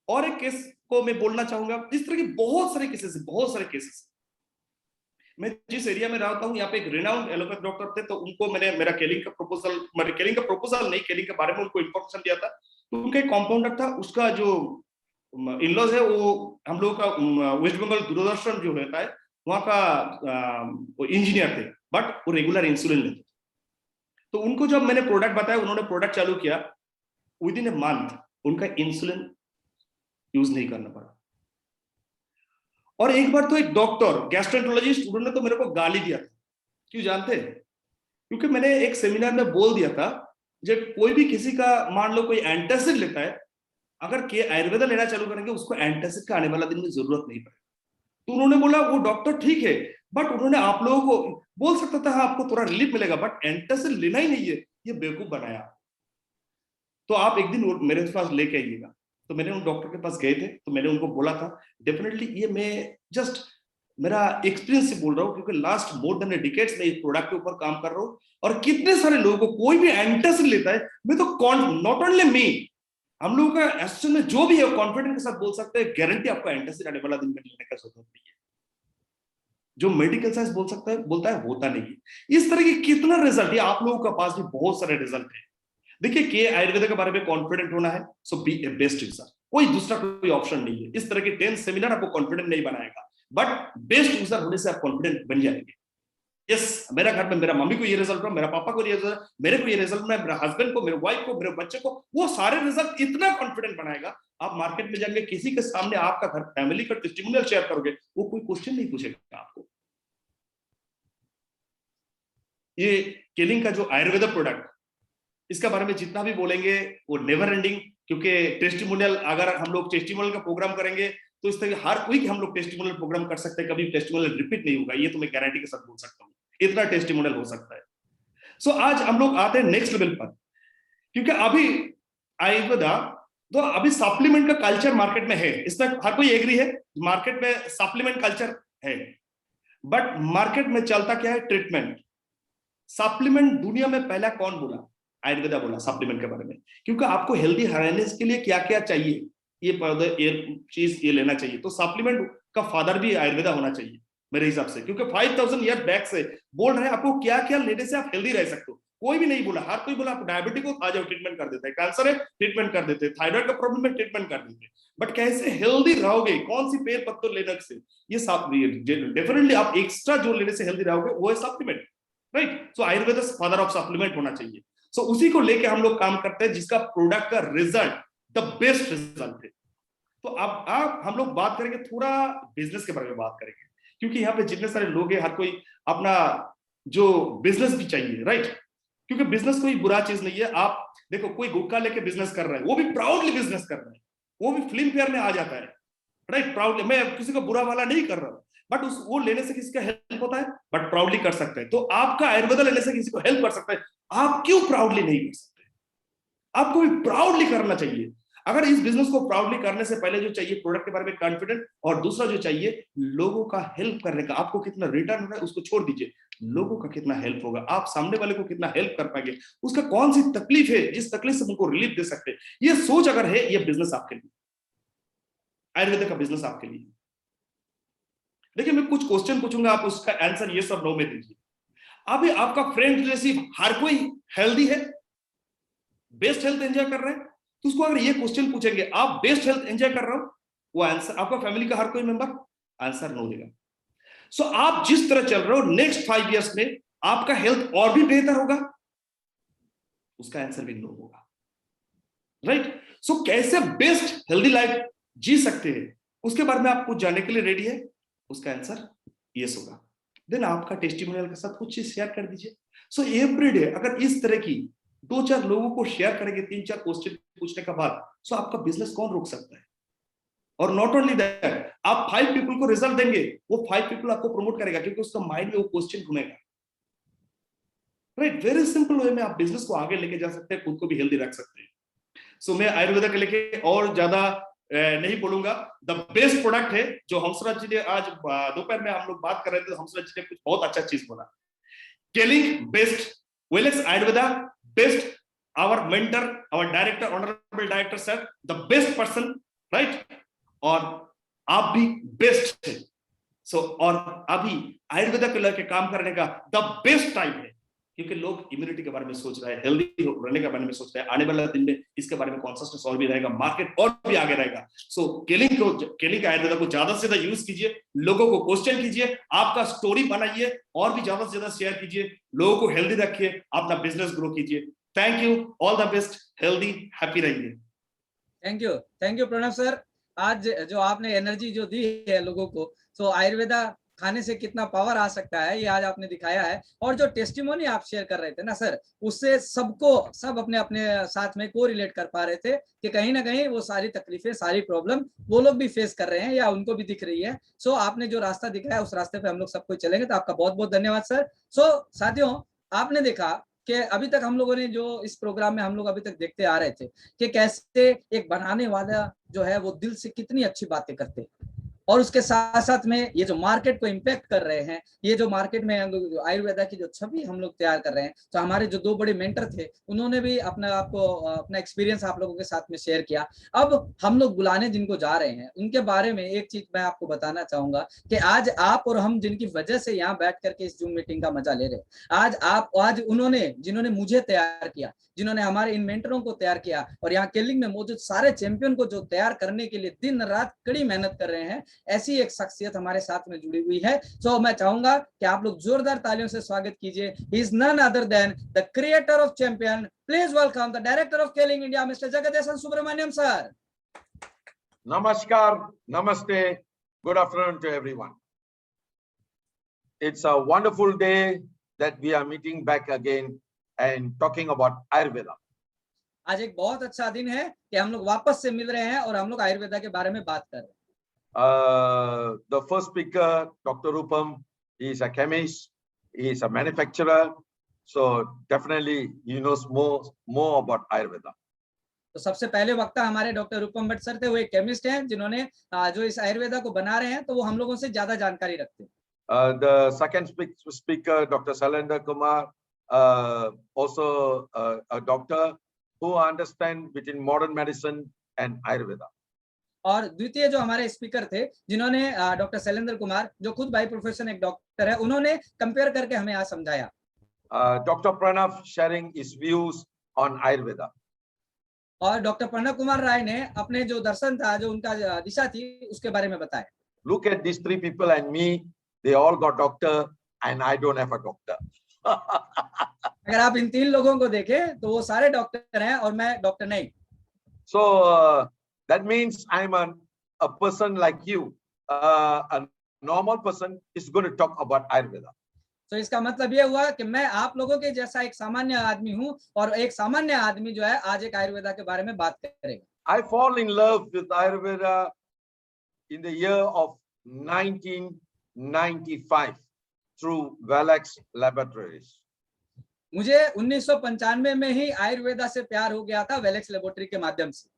और एक केस को मैं बोलना चाहूंगा, इस तरह के बहुत सारे केसेस। मैं जिस एरिया में रहता हूँ यहाँ पे एक रिनाउंड एलोपैथ डॉक्टर थे, तो उनको मैंने मेरा केलिंग का बारे में उनको इन्फॉर्मेशन दिया था। तो उनका एक कॉम्पाउंडर था, उसका जो इनलॉज है वो हम लोगों का वेस्ट बंगाल दूरदर्शन जो रहता है वहां का इंजीनियर थे, बट वो रेगुलर इंसुलिन लेते। तो उनको जब मैंने प्रोडक्ट बताया, उन्होंने प्रोडक्ट चालू किया, विद इन ए मंथ उनका इंसुलिन यूज नहीं करना पड़ा। और एक बार तो एक डॉक्टर गैस्ट्रोएंटरोलॉजिस्ट, उन्होंने तो मेरे को गाली दिया था। क्यों जानते हैं? क्योंकि मैंने एक सेमिनार में बोल दिया था जब कोई भी किसी का मान लो कोई एंटासिड लेता है, अगर के आयुर्वेदा लेना चालू करेंगे उसको एंटासिड का आने वाला दिन में जरूरत नहीं पड़ेगी। तो उन्होंने बोला वो डॉक्टर ठीक है, बट उन्होंने आप लोगों को बोल सकता था हाँ आपको थोड़ा रिलीफ मिलेगा, बट एंटासिड लेना ही नहीं है, ये बेवकूफ बनाया। तो आप एक दिन मेरे पास लेके आइएगा। तो मैंने उन डॉक्टर के पास गए थे, तो मैंने उनको बोला था डेफिनेटली, ये मैं जस्ट मेरा एक्सपीरियंस से बोल रहा हूँ, क्योंकि लास्ट मोर देन डिकेड्स में इस प्रोडक्ट के ऊपर काम कर रहा हूँ। और कितने सारे लोगों को कोई भी एंटासिड लेता है, मैं तो नॉट ओनली मी, हम लोगों का एसोसिएशन में जो भी है कॉन्फिडेंस के साथ बोल सकते हैं, गारंटी आपका एंटासिड आने वाला दिन में लेने का जरूरत नहीं है। जो मेडिकल साइंस बोल सकता है बोलता है होता नहीं है। इस तरह की कितना रिजल्ट है, आप लोगों के पास भी बहुत सारे रिजल्ट है। देखिए के आयुर्वेद के बारे में कॉन्फिडेंट होना है, सो बी ए बेस्ट यूजर, कोई दूसरा कोई ऑप्शन नहीं है। इस तरह के 10 सेमिनार आपको कॉन्फिडेंट नहीं बनाएगा, बट बेस्ट यूजर होने से आप कॉन्फिडेंट बन जाएंगे। यस, मेरा घर में मेरा मम्मी को ये रिजल्ट हुआ, मेरा पापा को ये रिजल्ट, मेरे को ये रिजल्ट, मेरे हस्बैंड को, मेरे वाइफ को, मेरे बच्चे को, वो सारे रिजल्ट इतना कॉन्फिडेंट बनाएगा। आप मार्केट में जाएंगे, किसी के सामने आपका घर फैमिली का टेस्टिमोनियल शेयर करोगे, वो कोई क्वेश्चन नहीं पूछेगा आपको। ये केलिंग का जो आयुर्वेद प्रोडक्ट, इसके बारे में जितना भी बोलेंगे वो नेवर एंडिंग, क्योंकि टेस्टिमोनियल, अगर हम लोग टेस्टिमोनियल का प्रोग्राम करेंगे तो इस तरह हर वीक हम लोग टेस्टिमोनियल प्रोग्राम कर सकते हैं, कभी टेस्टिमोनियल रिपीट नहीं होगा, ये तो मैं गारंटी के साथ बोल सकता हूँ, इतना टेस्टिमोनियल हो सकता है। सो आज हम लोग आते हैं नेक्स्ट लेवल पर, क्योंकि अभी आयुर्वेदा तो अभी सप्लीमेंट का कल्चर मार्केट में है, इसमें हर कोई एग्री है, मार्केट में सप्लीमेंट कल्चर है, बट मार्केट में चलता क्या है, ट्रीटमेंट। सप्लीमेंट दुनिया में पहला कौन बोला, आयुर्वेदा बोला सप्लीमेंट के बारे में, क्योंकि आपको हेल्दी रहने के लिए क्या क्या चाहिए, ये पौधे, ये चीज, ये लेना चाहिए, तो सप्लीमेंट का फादर भी आयुर्वेदा होना चाहिए मेरे हिसाब से, क्योंकि 5000 ईयर बैक से बोल रहे हैं आपको क्या क्या लेने से आप हेल्दी रह सकते हो। कोई भी नहीं बोला, हर कोई बोला आप डायबिटीज को आ जाओ ट्रीटमेंट कर देते हैं, कैंसर है ट्रीटमेंट कर देते हैं, थायराइड का प्रॉब्लम है ट्रीटमेंट कर देते हैं, बट कैसे हेल्दी रहोगे, कौन सी पेड़ पत्तों लेने से, ये डेफिनेटली आप एक्स्ट्रा जो लेने से हेल्दी रहोगे वो है supplement, right. So Ayurveda father of supplement होना चाहिए। सो उसी को लेके हम लोग काम करते हैं, जिसका प्रोडक्ट का रिजल्ट द बेस्ट रिजल्ट है। तो अब हम लोग बात करेंगे थोड़ा बिजनेस के बारे में बात करेंगे, क्योंकि यहाँ पे जितने सारे लोग हैं, हर कोई अपना जो बिजनेस भी चाहिए, राइट, क्योंकि बिजनेस कोई बुरा चीज नहीं है। आप देखो, कोई गुटखा लेके बिजनेस कर रहा है, वो भी प्राउडली बिजनेस कर रहा है, वो भी फिल्म फेयर में आ जाता है, राइट, प्राउडली। मैं किसी को बुरा वाला नहीं कर रहा हूँ, बट वो लेने से किसी का हेल्प होता है, बट प्राउडली कर सकते हैं। तो आपका आयुर्वेदा लेने से किसी को हेल्प कर सकता है, आप क्यों प्राउडली नहीं कर सकते? आपको भी प्राउडली करना चाहिए। अगर इस बिजनेस को प्राउडली करने से पहले जो चाहिए प्रोडक्ट के बारे में कॉन्फिडेंट, और दूसरा जो चाहिए लोगों का हेल्प करने का। आपको कितना रिटर्न हो रहा है उसको छोड़ दीजिए, लोगों का कितना हेल्प होगा, आप सामने वाले को कितना हेल्प कर पाएंगे, उसका कौन सी तकलीफ है जिस तकलीफ से उनको रिलीफ दे सकते हैं, ये सोच अगर है, ये बिजनेस आपके लिए, आयुर्वेद का बिजनेस आपके लिए। देखिए, मैं कुछ क्वेश्चन पूछूंगा, आप उसका आंसर ये सब नो में दीजिए। अभी आपका फ्रेंड रिलेटिव हर कोई हेल्दी है, बेस्ट हेल्थ एंजॉय कर रहे हैं, तो उसको अगर ये क्वेश्चन पूछेंगे आप बेस्ट हेल्थ एंजॉय कर रहे हो, वो आंसर आपका फैमिली का हर कोई मेंबर आंसर नो देगा। सो आप जिस तरह चल रहे हो, नेक्स्ट 5 इयर्स में आपका हेल्थ और भी बेहतर होगा, उसका आंसर भी नो होगा, राइट। सो कैसे बेस्ट हेल्दी लाइफ जी सकते हैं, उसके बारे में आप कुछ जानने के लिए रेडी है, उसका आंसर यस होगा। देन आपका टेस्टिमोनियल के साथ कुछ चीज शेयर कर दीजिए। सो एवरीडे अगर इस तरह की 2-4 लोगों को शेयर करेंगे 3-4 क्वेश्चन पूछने का बाद, सो आपका बिजनेस कौन रोक सकता है? और नॉट ओनली दैट, आप 5 पीपल को रिजल्ट देंगे, वो 5 पीपल आपको प्रमोट करेगा, क्योंकि उसका माइंड में वो क्वेश्चन घूमेगा, राइट। वेरी सिंपल वे में आप बिजनेस को आगे लेके जा सकते हैं, खुद को भी हेल्दी रख सकते हैं। सो मैं आयुर्वेदा के लेके और ज्यादा नहीं बोलूंगा। द बेस्ट प्रोडक्ट है जो हंसराज जी ने आज दोपहर में हम लोग बात कर रहे थे, हंसराज जी ने कुछ बहुत अच्छा चीज बोला, Kelling best, Welex Ayurveda best, our mentor, our director, honourable director sir the best person, right, और आप भी बेस्ट है। सो और अभी आयुर्वेदा के लेके काम करने का द बेस्ट टाइम है, क्योंकि लोग इम्यूनिटी के बारे में सोच रहे हैं, हेल्दी रहने के बारे में सोच रहे हैं, आने वाले दिन में इसके बारे में कॉन्शियसनेस और भी रहेगा, मार्केट और भी आगे रहेगा। सो केलिंग आयुर्वेदा को ज्यादा से ज्यादा यूज कीजिए, लोगों को क्वेश्चन कीजिए, आपका स्टोरी बनाइए और भी ज्यादा से ज्यादा शेयर कीजिए, लोगों को हेल्दी रखिए, अपना बिजनेस ग्रो कीजिए। Thank you, all the best, healthy happy रहिए। Thank you Pranav sir. आज जो आपने एनर्जी जो दी है लोगों को, सो आयुर्वेदा खाने से कितना पावर आ सकता है, ये आज आपने दिखाया है। और जो टेस्टिमोनी आप शेयर कर रहे थे ना सर, उससे सब अपने अपने साथ में को रिलेट कर पा रहे थे कि कहीं ना कहीं वो सारी तकलीफें, सारी प्रॉब्लम वो लोग भी फेस कर रहे हैं या उनको भी दिख रही है। सो आपने जो रास्ता दिखाया उस रास्ते पे हम लोग सबको चलेंगे, तो आपका बहुत बहुत धन्यवाद सर। सो साथियों, आपने देखा कि अभी तक हम लोगों ने जो इस प्रोग्राम में हम लोग अभी तक देखते आ रहे थे कि कैसे एक बनाने वाला जो है वो दिल से कितनी अच्छी बातें करते हैं, और उसके साथ साथ में ये जो मार्केट को इम्पैक्ट कर रहे हैं, ये जो मार्केट में हम लोग आयुर्वेदा की जो छवि हम लोग तैयार कर रहे हैं, तो हमारे जो दो बड़े मेंटर थे उन्होंने भी अपना एक्सपीरियंस आप लोगों के साथ में शेयर किया। अब हम लोग बुलाने जिनको जा रहे हैं उनके बारे में एक चीज मैं आपको बताना चाहूंगा कि आज आप और हम जिनकी वजह से यहाँ बैठ करके इस जूम मीटिंग का मजा ले रहे हैं, आज उन्होंने जिन्होंने मुझे तैयार किया, जिन्होंने हमारे इन मेंटरों को तैयार किया और यहाँ केलिंग में मौजूद सारे चैंपियन को जो तैयार करने के लिए दिन रात कड़ी मेहनत कर रहे हैं, ऐसी एक शख्सियत हमारे साथ में जुड़ी हुई है। सो मैं चाहूंगा कि आप लोग जोरदार तालियों से स्वागत कीजिए। He is none other than the creator of champion. Please welcome the director of Kelling India, mister Jagadeesan Subramaniam sir. Namaskar, namaste, good afternoon to everyone. It's a wonderful day that we are meeting back again and talking about Ayurveda. आज एक बहुत अच्छा दिन है कि हम लोग वापस से मिल रहे हैं और हम लोग आयुर्वेदा के बारे में बात कर रहे हैं। The first speaker, Dr. Rupam, he is a chemist, he is a manufacturer, so definitely he knows more about Ayurveda. तो सबसे पहले वक्ता हमारे डॉक्टर रूपम भट्ट सर थे, वो एक केमिस्ट हैं जिन्होंने जो इस आयुर्वेदा को बना रहे हैं, तो वो हम लोगों से ज्यादा जानकारी रखते हैं। The second speaker, Dr. Sailendra Kumar, also a doctor who understands between modern medicine and Ayurveda. और द्वितीय जो हमारे स्पीकर थे जिन्होंने डॉक्टर शैलेंद्र कुमार, जो खुद बाय प्रोफेशन एक डॉक्टर है, उन्होंने कंपेयर करके हमें यहाँ समझाया। Dr. Pranav sharing his views on Ayurveda. और डॉक्टर प्रणव कुमार राय ने अपने जो दर्शन था, जो उनका दिशा थी, उसके बारे में बताया। Look at these three people and me, they all got doctor and I don't have a doctor. अगर आप इन तीन लोगों को देखें तो वो सारे डॉक्टर हैं और मैं डॉक्टर नहीं। So that means I'm a person like you, a normal person is going to talk about Ayurveda. तो इसका मतलब ये हुआ कि मैं आप लोगों के जैसा एक सामान्य आदमी हूं और एक सामान्य आदमी जो है आज एक आयुर्वेदा के बारे में बात करेगा। I fall in love with Ayurveda in the year of 1995 through Valex Laboratories. मुझे 1995 में ही आयुर्वेदा से प्यार हो गया था, वेलेक्स लेबोरेटरी के माध्यम से।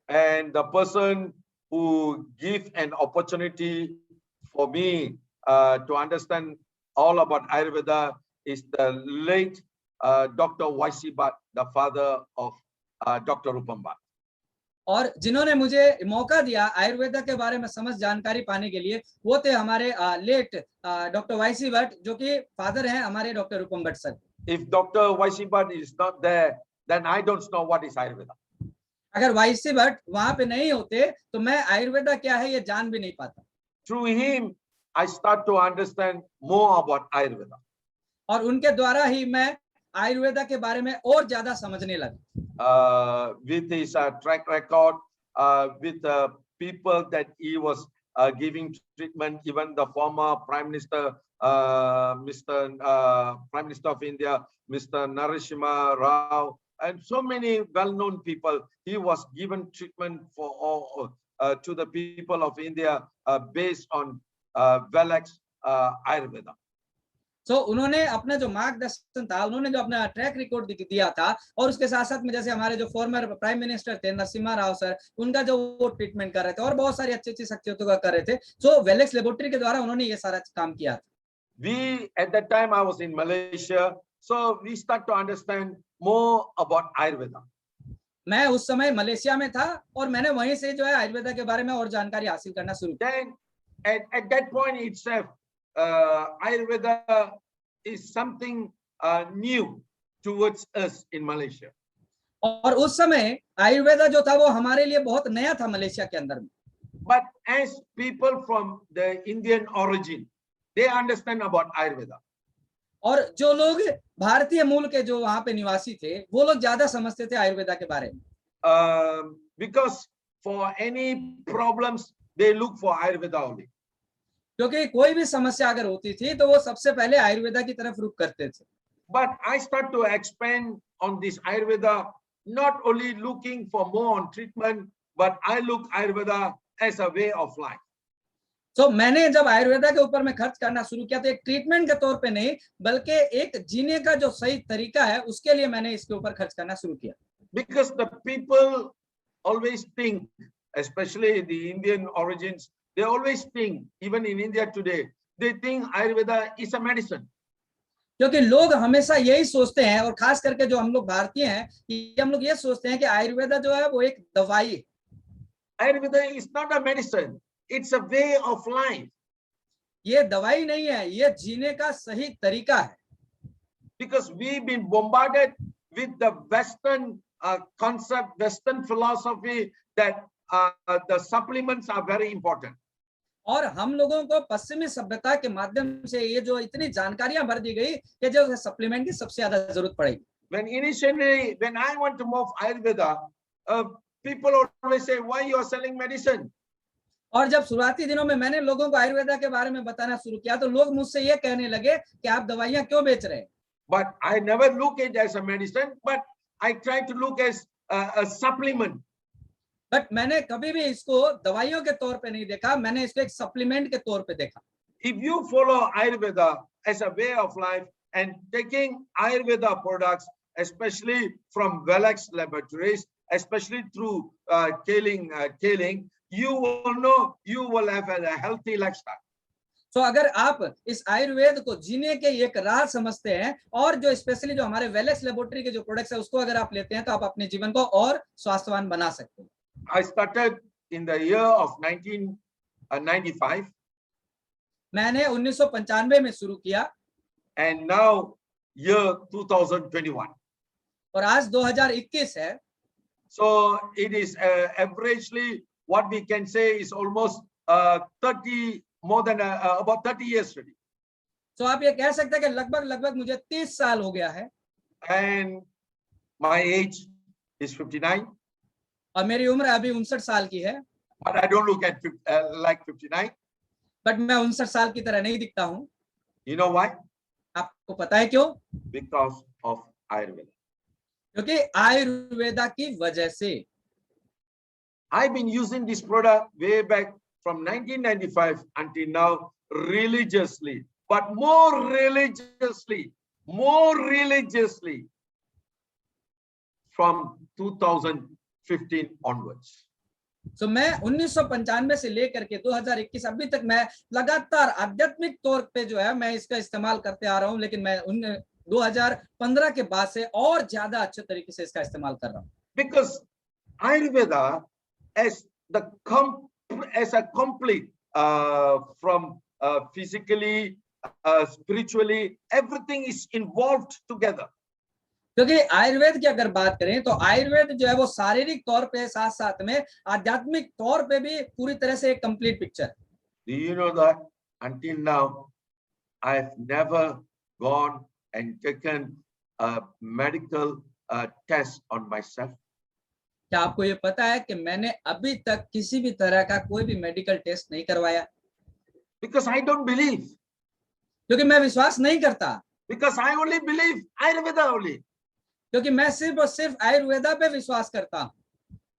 And the person who gave an opportunity for me to understand all about Ayurveda is the late Dr. Y.C. Bhatt, the father of Dr. Rupam Bhatt. और जिन्होंने मुझे मौका दिया आयुर्वेदा के बारे में समझ जानकारी पाने के लिए, वो थे हमारे लेट डॉक्टर वाईसी भट्ट, जो कि फादर हैं हमारे doctor Rupam Bhatt sir. If Dr. Y.C. Bhatt is not there, then I don't know what is Ayurveda. अगर वाईसी भट्ट वहां पे नहीं होते तो मैं आयुर्वेदा क्या है ये जान भी नहीं पाता। Through him, I start to understand more about Ayurveda. और उनके द्वारा ही मैं आयुर्वेदा के बारे में और ज्यादा समझने लगा। With his track record, with people that he was giving treatment, even the former Prime Minister, Prime Minister of India, Mr. Narasimha Rao, and so many well-known people, he was given treatment for all to the people of India based on Valex Ayurveda. तो उन्होंने अपना जो मार्गदर्शन था, उन्होंने जो अपना track record दिया था, और उसके साथ साथ में जैसे हमारे जो फॉर्मर प्राइम मिनिस्टर थे नरसिम्हा राव सर, उनका जो वो ट्रीटमेंट कर रहे थे और बहुत सारी अच्छी शख्सियतों का कर रहे थे, तो वेलेक्स लेबोरेटरी के द्वारा उन्होंने ये सारा काम किया था। We at that time I was in Malaysia, so we start to understand more about Ayurveda. मैं उस समय मलेशिया में था और मैंने वहीं से जो है आयुर्वेदा के बारे में और जानकारी हासिल करना शुरू किया। Then at that point itself, Ayurveda is something new towards us in Malaysia. और उस समय आयुर्वेदा जो था वो हमारे लिए बहुत नया था मलेशिया के अंदर में। But as people from the Indian origin, they understand about Ayurveda. और जो लोग भारतीय मूल के जो वहां पे निवासी थे, वो लोग ज्यादा समझते थे आयुर्वेदा के बारे में। Because for any problems, they look for Ayurveda only. क्योंकि कोई भी समस्या अगर होती थी तो वो सबसे पहले आयुर्वेदा की तरफ रुख करते थे। But I start to expand on this Ayurveda, not only looking for more on treatment, but I look Ayurveda as a way of life. तो मैंने जब आयुर्वेदा के ऊपर में खर्च करना शुरू किया तो एक ट्रीटमेंट के तौर पे नहीं, बल्कि एक जीने का जो सही तरीका है उसके लिए मैंने इसके ऊपर खर्च करना शुरू किया। Because the people always think, especially the Indian origins, they always think, even in India today, they think Ayurveda is a medicine. क्योंकि लोग हमेशा यही सोचते हैं, और खास करके जो हम लोग भारतीय हैं, कि हम लोग ये सोचते हैं कि आयुर्वेदा जो है वो एक दवाई है। Ayurveda is not a medicine, it's a way of life. ये दवाई नहीं है, ये जीने का सही तरीका है। Because we've been bombarded with the Western concept, Western philosophy that the supplements are very important. और हम लोगों को पश्चिमी सभ्यता के माध्यम से ये जो इतनी जानकारियां भर दी गई कि जो सप्लीमेंट की सबसे ज्यादा जरूरत पड़ेगी। When I want to move Ayurveda, people always say, why you are selling medicine? और जब शुरुआती दिनों में मैंने लोगों को आयुर्वेदा के बारे में बताना शुरू किया, तो लोग मुझसे ये कहने लगे कि आप दवाइयां क्यों बेच रहे हैं? But I never look at it as a medicine, but I try to look as a supplement. But मैंने कभी भी इसको दवाइयों के तौर पे नहीं देखा, मैंने इसको एक सप्लीमेंट के तौर पे देखा। If you follow Ayurveda as a way of life and taking Ayurveda products, especially from Velex Laboratories, especially through Kaling, you will know you will have a healthy lifestyle. तो अगर आप इस आयुर्वेद को जीने के एक राह समझते हैं, और जो स्पेशली जो हमारे वेलेक्स लेबोरेटरी के जो प्रोडक्ट्स है उसको अगर आप लेते हैं, तो आप अपने जीवन को और स्वास्थ्यवान बना सकते हैं। I started in the year of 1995. मैंने 1995 में शुरू किया, And now year 2021. और आज 2021 है। So it is averagely what we can say is almost 30 more than about 30 years already. तो आप ये कह सकते हैं कि लगभग मुझे 30 साल हो गया है। And my age is 59. और मेरी उम्र अभी 59 साल की है। But I don't look at like 59. But मैं 59 साल की तरह नहीं दिखता हूँ। You know why? आपको पता है क्यों? Because of Ayurveda. क्योंकि आयुर्वेदा की वजह से। I've been using this product way back from 1995 until now religiously, but more religiously from 2015 onwards. तो मैं 1995 से लेकर के 2021 अभी तक मैं लगातार आध्यात्मिक तौर पे जो है मैं इसका इस्तेमाल करते आ रहा हूं, लेकिन मैं 2015 के बाद से और ज्यादा अच्छे तरीके से इसका इस्तेमाल कर रहा हूं। Because Ayurveda as a complete from physically, spiritually, everything is involved together. क्योंकि आयुर्वेद की अगर बात करें तो आयुर्वेद जो है वो शारीरिक तौर पे साथ साथ में आध्यात्मिक तौर पे भी पूरी तरह से एक complete picture. Do you know that until now I've never gone and taken a medical test on myself? क्या आपको ये पता है कि मैंने अभी तक किसी भी तरह का कोई भी मेडिकल टेस्ट नहीं करवाया? Because I don't believe. क्योंकि मैं विश्वास नहीं करता। Because I only believe Ayurveda only. क्योंकि मैं सिर्फ और सिर्फ आयुर्वेदा पे विश्वास करता हूँ।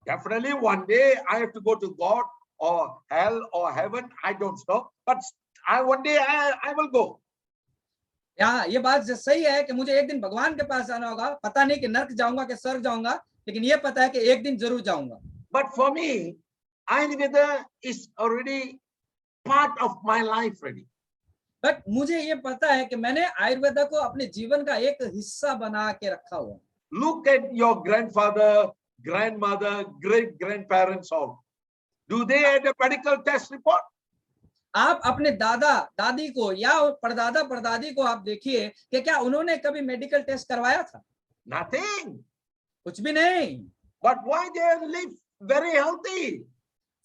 Definitely one day I have to go to God or hell or heaven, I don't know, but one day I will go. यहाँ ये बात सही है कि मुझे एक दिन भगवान के पास जाना होगा, पता नहीं कि नर्क जाऊंगा कि स्वर्ग जाऊंगा, लेकिन ये पता है कि एक दिन जरूर जाऊंगा। But for me, Ayurveda is already part of my life already. But मुझे ये पता है कि मैंने आयुर्वेदा को अपने जीवन का एक हिस्सा बना के रखा हुआ। Look at your grandfather, grandmother, great grandparents all. Do they have a medical test report? आप अपने दादा दादी को या परदादा परदादी को आप देखिए कि क्या उन्होंने कभी मेडिकल टेस्ट करवाया था? Nothing. कुछ भी नहीं। But why they live very healthy?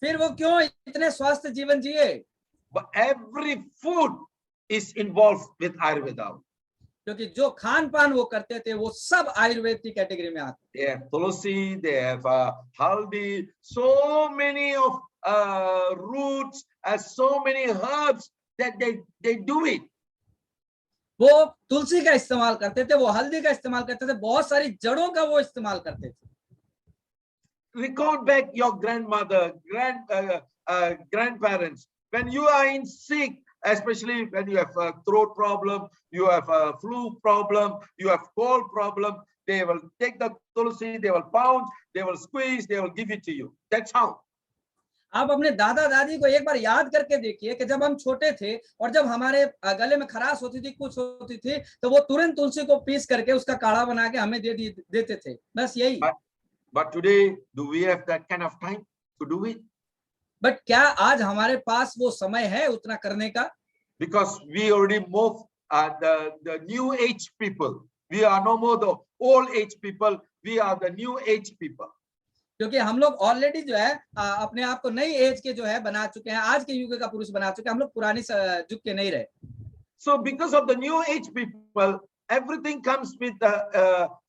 फिर वो क्यों इतने स्वस्थ जीवन जिए? But every food is involved with Ayurveda. क्योंकि जो खान पान वो करते थे वो सब आयुर्वेद की कैटेगरी में आते। They have tulsi, they have haldi, so many of roots, so many herbs that they do it. वो तुलसी का इस्तेमाल करते थे, वो हल्दी का इस्तेमाल करते थे, बहुत सारी जड़ों का वो इस्तेमाल करते थे। Recall back your grandmother, grandparents, when you are in sick, especially when you have a throat problem, you have a flu problem, you have cold problem, they will take the tulsi, they will pound, they will squeeze, they will give it to you. That's how. आप अपने दादा दादी को एक बार याद करके देखिए कि जब हम छोटे थे और जब हमारे गले में खराश होती थी, कुछ होती थी, तो वो तुरंत तुलसी को पीस करके उसका काढ़ा बना के हमें देते थे, बस यही। But today, do we have that kind of time to do it? But क्या आज हमारे पास वो समय है उतना करने का? Because we already moved the new age people. We are no more the old age people. We are the new age people. क्योंकि हम लोग ऑलरेडी जो है अपने आप को नई एज के जो है बना चुके हैं, आज के युग का पुरुष बना चुके हैं, हम लोग पुरानी युग के नहीं रहे। So because of the new age people, everything comes with the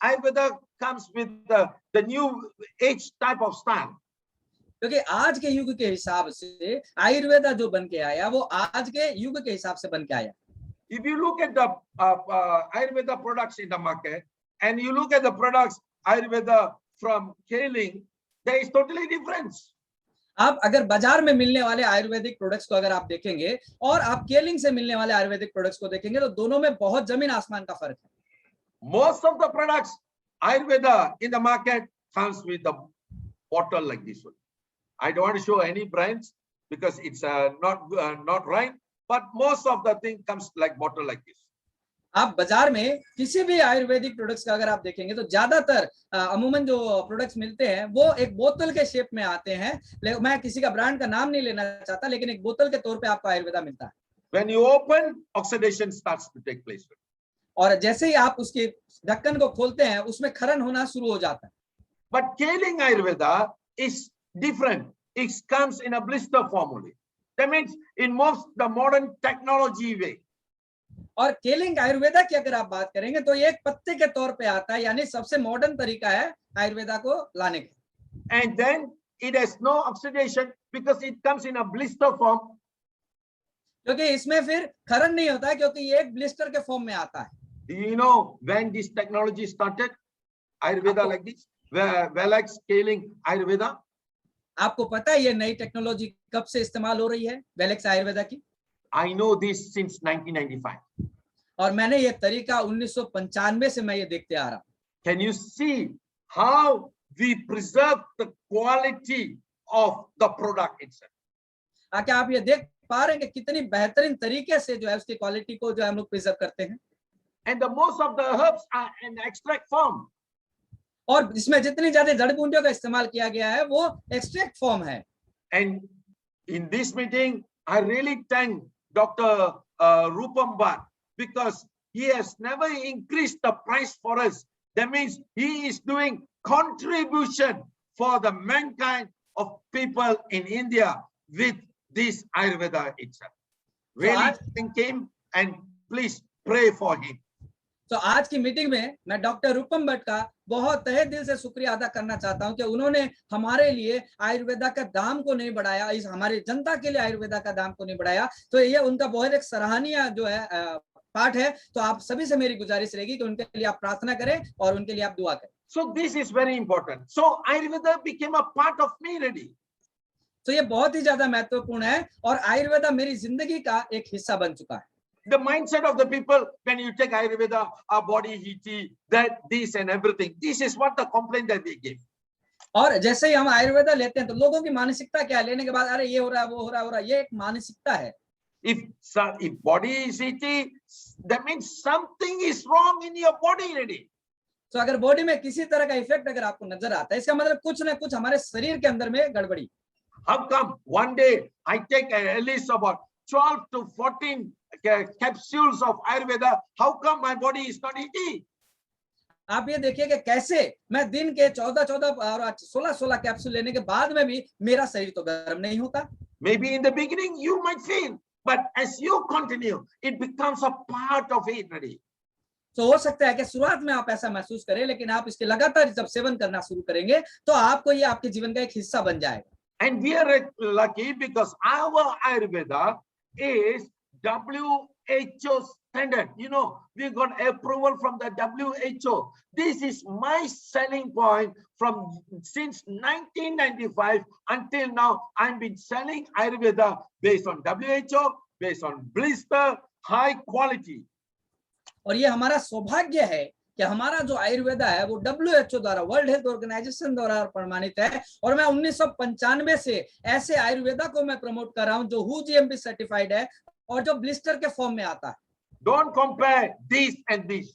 Ayurveda comes with the new age type of style. क्योंकि आज के युग के हिसाब से आयुर्वेदा जो बन के आया वो आज के युग के हिसाब से बन के आया। If you look at the Ayurveda products in the market and you look at the products Ayurveda from Keling, there is totally difference. आप अगर बाजार में मिलने वाले आयुर्वेदिक प्रोडक्ट्स को अगर आप देखेंगे और आप केलिंग से मिलने वाले आयुर्वेदिक प्रोडक्ट्स को देखेंगे तो दोनों में बहुत जमीन आसमान का फर्क है। Most of the products Ayurveda in the market comes with a bottle like this one. I don't want to show any brands because it's not right, but most of the thing comes like bottle like this. आप बाजार में किसी भी Ayurvedic products का अगर आप देखेंगे तो ज्यादातर अमूमन जो प्रोडक्ट्स मिलते हैं वो एक बोतल के शेप में आते हैं। मैं किसी का ब्रांड का नाम नहीं लेना चाहता, लेकिन एक बोतल के तौर पे आपको आयुर्वेदा मिलता है। When you open, oxidation starts to take place. और जैसे ही आप उसके ढक्कन को खोलते हैं उसमें खरन होना शुरू हो जाता है। But Keling Ayurveda is different. It comes in a blister form only. That means it moves the modern technology way. और केलिंग आयुर्वेदा की अगर आप बात करेंगे तो ये एक पत्ते के तौर पे आता है, यानी सबसे मॉडर्न तरीका है आयुर्वेदा को लाने का। And then it has no oxidation because it comes in a blister form. क्योंकि इसमें फिर खरन नहीं होता है क्योंकि ये एक ब्लिस्टर के फॉर्म में आता है। Do you know when this technology started? Ayurveda like this, Velex Keling Ayurveda. आपको पता है ये नई टेक्नोलॉजी कब से इस्तेमाल हो रही है वेलेक्स आयुर्वेदा की? I know this since 1995. और मैंने ये तरीका 1995 से मैं ये देखते आ रहा हूँ। Can you see how we preserve the quality of the product itself? क्या आप ये देख पा रहे हैं कि कितनी बेहतरीन तरीके से जो है उसकी क्वालिटी को जो है हम लोग प्रिजर्व करते हैं? And the most of the herbs are in extract form. और इसमें जितनी ज्यादा जड़ी बूटियों का इस्तेमाल किया गया है वो एक्सट्रैक्ट फॉर्म है। And in this meeting, I really thank Dr. Rupam Bhatt because he has never increased the price for us. That means he is doing contribution for the mankind of people in India with this Ayurveda itself. Really thank him and please pray for him. तो आज की meeting में मैं doctor रूपम भट्ट का बहुत तहे दिल से शुक्रिया अदा करना चाहता हूं कि उन्होंने हमारे लिए आयुर्वेदा का दाम को नहीं बढ़ाया, इस हमारे जनता के लिए आयुर्वेदा का दाम को नहीं बढ़ाया। तो ये उनका बहुत एक सराहनीय जो है पाठ है। तो आप सभी से मेरी गुजारिश रहेगी कि उनके लिए आप प्रार्थना करें और उनके लिए आप दुआ करें। So this is very important. So Ayurveda became a part of me already. तो ये बहुत ही ज्यादा महत्वपूर्ण है और आयुर्वेदा मेरी जिंदगी का एक हिस्सा बन चुका है। The mindset of the people when you take Ayurveda, our body heaty, that, this and everything. This is what the complaint that they give. और जैसे ही हम आयुर्वेदा लेते हैं तो लोगों की मानसिकता क्या है? लेने के बाद अरे ये हो रहा है, वो हो रहा है, ये एक मानसिकता है। If body is heaty, that means something is wrong in your body already. तो अगर बॉडी में किसी तरह का इफेक्ट अगर आपको नजर आता है, इसका मतलब कुछ ना कुछ हमारे शरीर के अंदर में गड़बड़ी। How come one day I take at least about 12 to 14 capsules of Ayurveda? How come my body is not heaty? आप ये देखिए कि कैसे मैं दिन के 14 और 16 कैप्सूल लेने के बाद में भी मेरा शरीर तो गर्म नहीं होता। Maybe in the beginning you might feel, but as you continue, it becomes a part of it already. तो हो सकता है कि शुरुआत में आप ऐसा महसूस करें, लेकिन आप इसके लगातार जब सेवन करना शुरू करेंगे तो आपको ये आपके जीवन का एक हिस्सा बन जाएगा। And we are lucky because our Ayurveda is WHO standard. You know, we got approval from the WHO. This is my selling point from since 1995 until now. I've been selling Ayurveda based on WHO, based on blister, high quality. और ये हमारा सौभाग्य है कि हमारा जो आयुर्वेदा है वो WHO द्वारा, वर्ल्ड हेल्थ ऑर्गेनाइजेशन द्वारा प्रमाणित है, और मैं 1995 से ऐसे आयुर्वेदा को मैं प्रमोट कर रहा हूं जो WHO GMP सर्टिफाइड है और जो ब्लिस्टर के फॉर्म में आता है। Don't compare this and this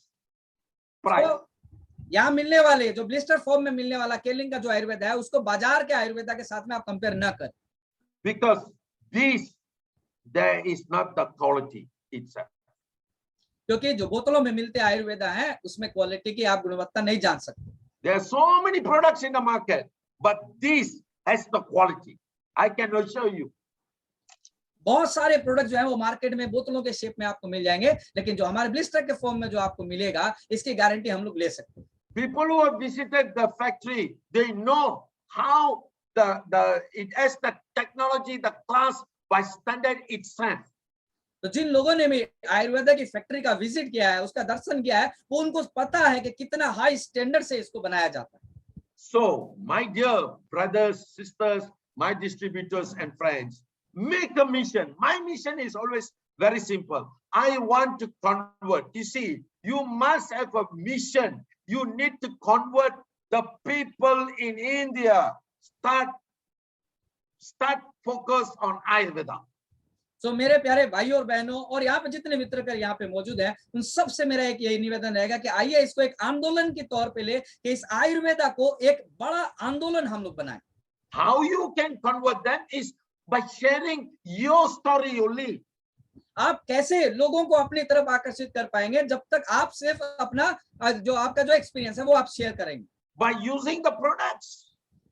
price. तो यहाँ मिलने वाले जो ब्लिस्टर फॉर्म में मिलने वाला केलिंग का जो आयुर्वेदा है उसको बाजार के आयुर्वेदा के साथ में आप कंपेयर ना करें, Because this, there is not the quality itself. क्योंकि जो बोतलों में मिलते आयुर्वेदा है उसमें क्वालिटी की आप गुणवत्ता नहीं जान सकते। There are so many products in the market, but this has the quality. I can assure you. बहुत सारे प्रोडक्ट जो है वो मार्केट में बोतलों के शेप में आपको मिल जाएंगे, लेकिन जो हमारे ब्लिस्टर के फॉर्म में जो आपको मिलेगा इसकी गारंटी हम लोग ले सकते हैं। People who have visited the factory, they know how it has the technology, the class by standard itself. तो जिन लोगों ने भी आयुर्वेदा की फैक्ट्री का विजिट किया है, उसका दर्शन किया है, वो उनको पता है कि कितना हाई स्टैंडर्ड से इसको बनाया जाता है। So, my dear brothers, sisters, my distributors and friends, make a mission. My mission is always very simple. I want to convert. You see, you must have a mission. You need to convert the people in India. Start focus on Ayurveda. तो मेरे प्यारे भाइयों और बहनों और यहाँ पे जितने मित्र कर यहाँ पे मौजूद हैं, उन सब से मेरा एक यही निवेदन रहेगा कि आइए इसको एक आंदोलन के तौर पे ले कि इस आयुर्वेदा को एक बड़ा आंदोलन हम लोग बनाएं। How you can convert them is by sharing your story only. आप कैसे लोगों को अपनी तरफ आकर्षित कर पाएंगे जब तक आप सिर्फ अपना जो आपका जो एक्सपीरियंस है वो आप शेयर करेंगे। By using the products.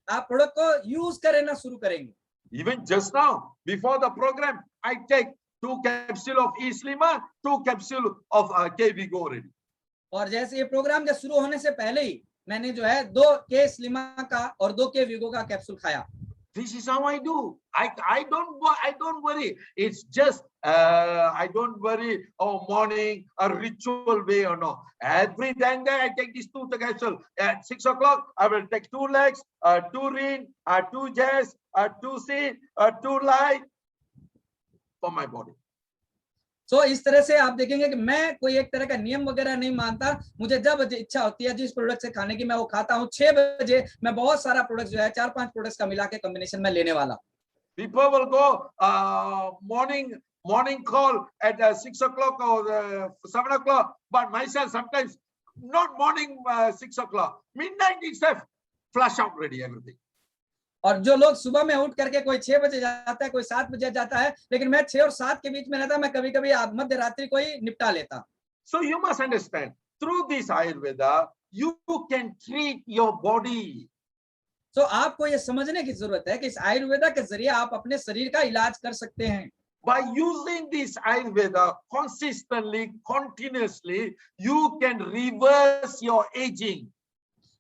आप प्रोडक्ट को यूज करना शुरू करेंगे। Even just now, before the program, I take 2 capsules of E-Slima, 2 capsules of K-Vigo already. और जैसे ये प्रोग्राम के शुरू होने से पहले ही मैंने जो है 2 K-Slima का और 2 K-Vigo का कैप्सूल खाया। This is how I do. I don't worry. It's just I don't worry. Oh, morning a ritual way or no. Every day I take these 2 capsules. At 6 o'clock, I will take 2 legs, 2 rin, 2 jazz, 2 seed, 2 light for my body. So इस तरह से आप देखेंगे कि मैं कोई एक तरह का नियम वगैरह नहीं मानता। मुझे जब इच्छा होती है जिस प्रोडक्ट से खाने की मैं वो खाता हूँ। 6 बजे मैं बहुत सारा प्रोडक्ट जो है 4-5 प्रोडक्ट्स का मिला के कॉम्बिनेशन में लेने वाला। People will go morning call at 6 o'clock or 7 o'clock, but myself sometimes not morning 6 o'clock, midnight itself, flush out ready everything. और जो लोग सुबह में उठ करके कोई 6 बजे जाता है, कोई 7 बजे जाता है, लेकिन मैं 6 और 7 के बीच में रहता, मैं कभी-कभी मध्य रात्रि को ही निपटा लेता। So you must understand, through this Ayurveda, you can treat your body. तो आपको ये समझने की जरूरत है कि इस आयुर्वेदा के जरिए आप अपने शरीर का इलाज कर सकते हैं। By using this Ayurveda consistently, continuously, you can reverse your aging.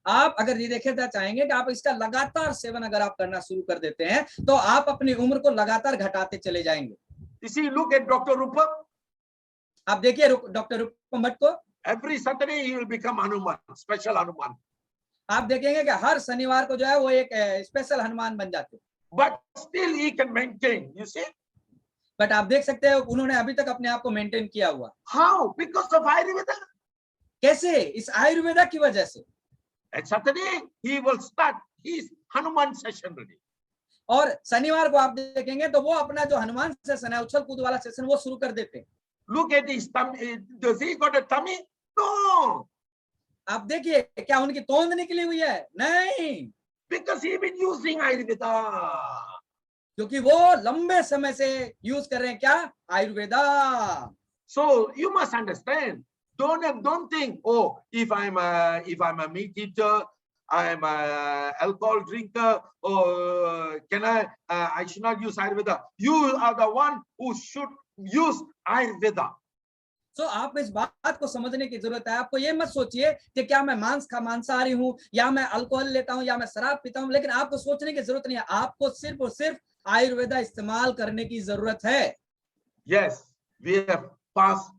आप अगर ये देखना चाहेंगे कि आप इसका लगातार सेवन अगर आप करना शुरू कर देते हैं तो आप अपनी उम्र को लगातार घटाते चले जाएंगे। You see, look at Dr. Rupam. आप देखिए डॉक्टर रूपम भट्ट को। Every Saturday he will become Hanuman, special Hanuman. आप देखेंगे कि हर शनिवार को जो है वो एक स्पेशल हनुमान बन जाते हैं। But still he can maintain, you see. But आप देख सकते हैं उन्होंने अभी तक अपने आप को मेंटेन किया हुआ। How? Because of Ayurveda. कैसे? इस आयुर्वेदा की वजह से। At Saturday he will start his Hanuman session ready. और शनिवार को आप देखेंगे तो वो अपना जो हनुमान सेशन है, उछल कूद वाला सेशन, वो शुरू कर देते हैं। Look at his tummy. Does he got a tummy? No. आप देखिए क्या उनकी तोंद निकली हुई है? नहीं, Because he been using Ayurveda. क्योंकि वो लंबे समय से यूज कर रहे हैं क्या? Ayurveda. So you must understand. Don't think, oh, if I'm a meat eater, I'm a alcohol drinker, or I should not use Ayurveda. You are the one who should use Ayurveda. तो आप इस बात को समझने की जरूरत है। आपको ये मत सोचिए कि क्या मैं मांसाहारी हूँ या मैं अल्कोहल लेता हूँ या मैं शराब पीता हूँ, लेकिन आपको सोचने की जरूरत नहीं है। आपको सिर्फ और सिर्फ आयुर्वेदा इस्तेमाल करने की जरूरत है। Yes, we have passed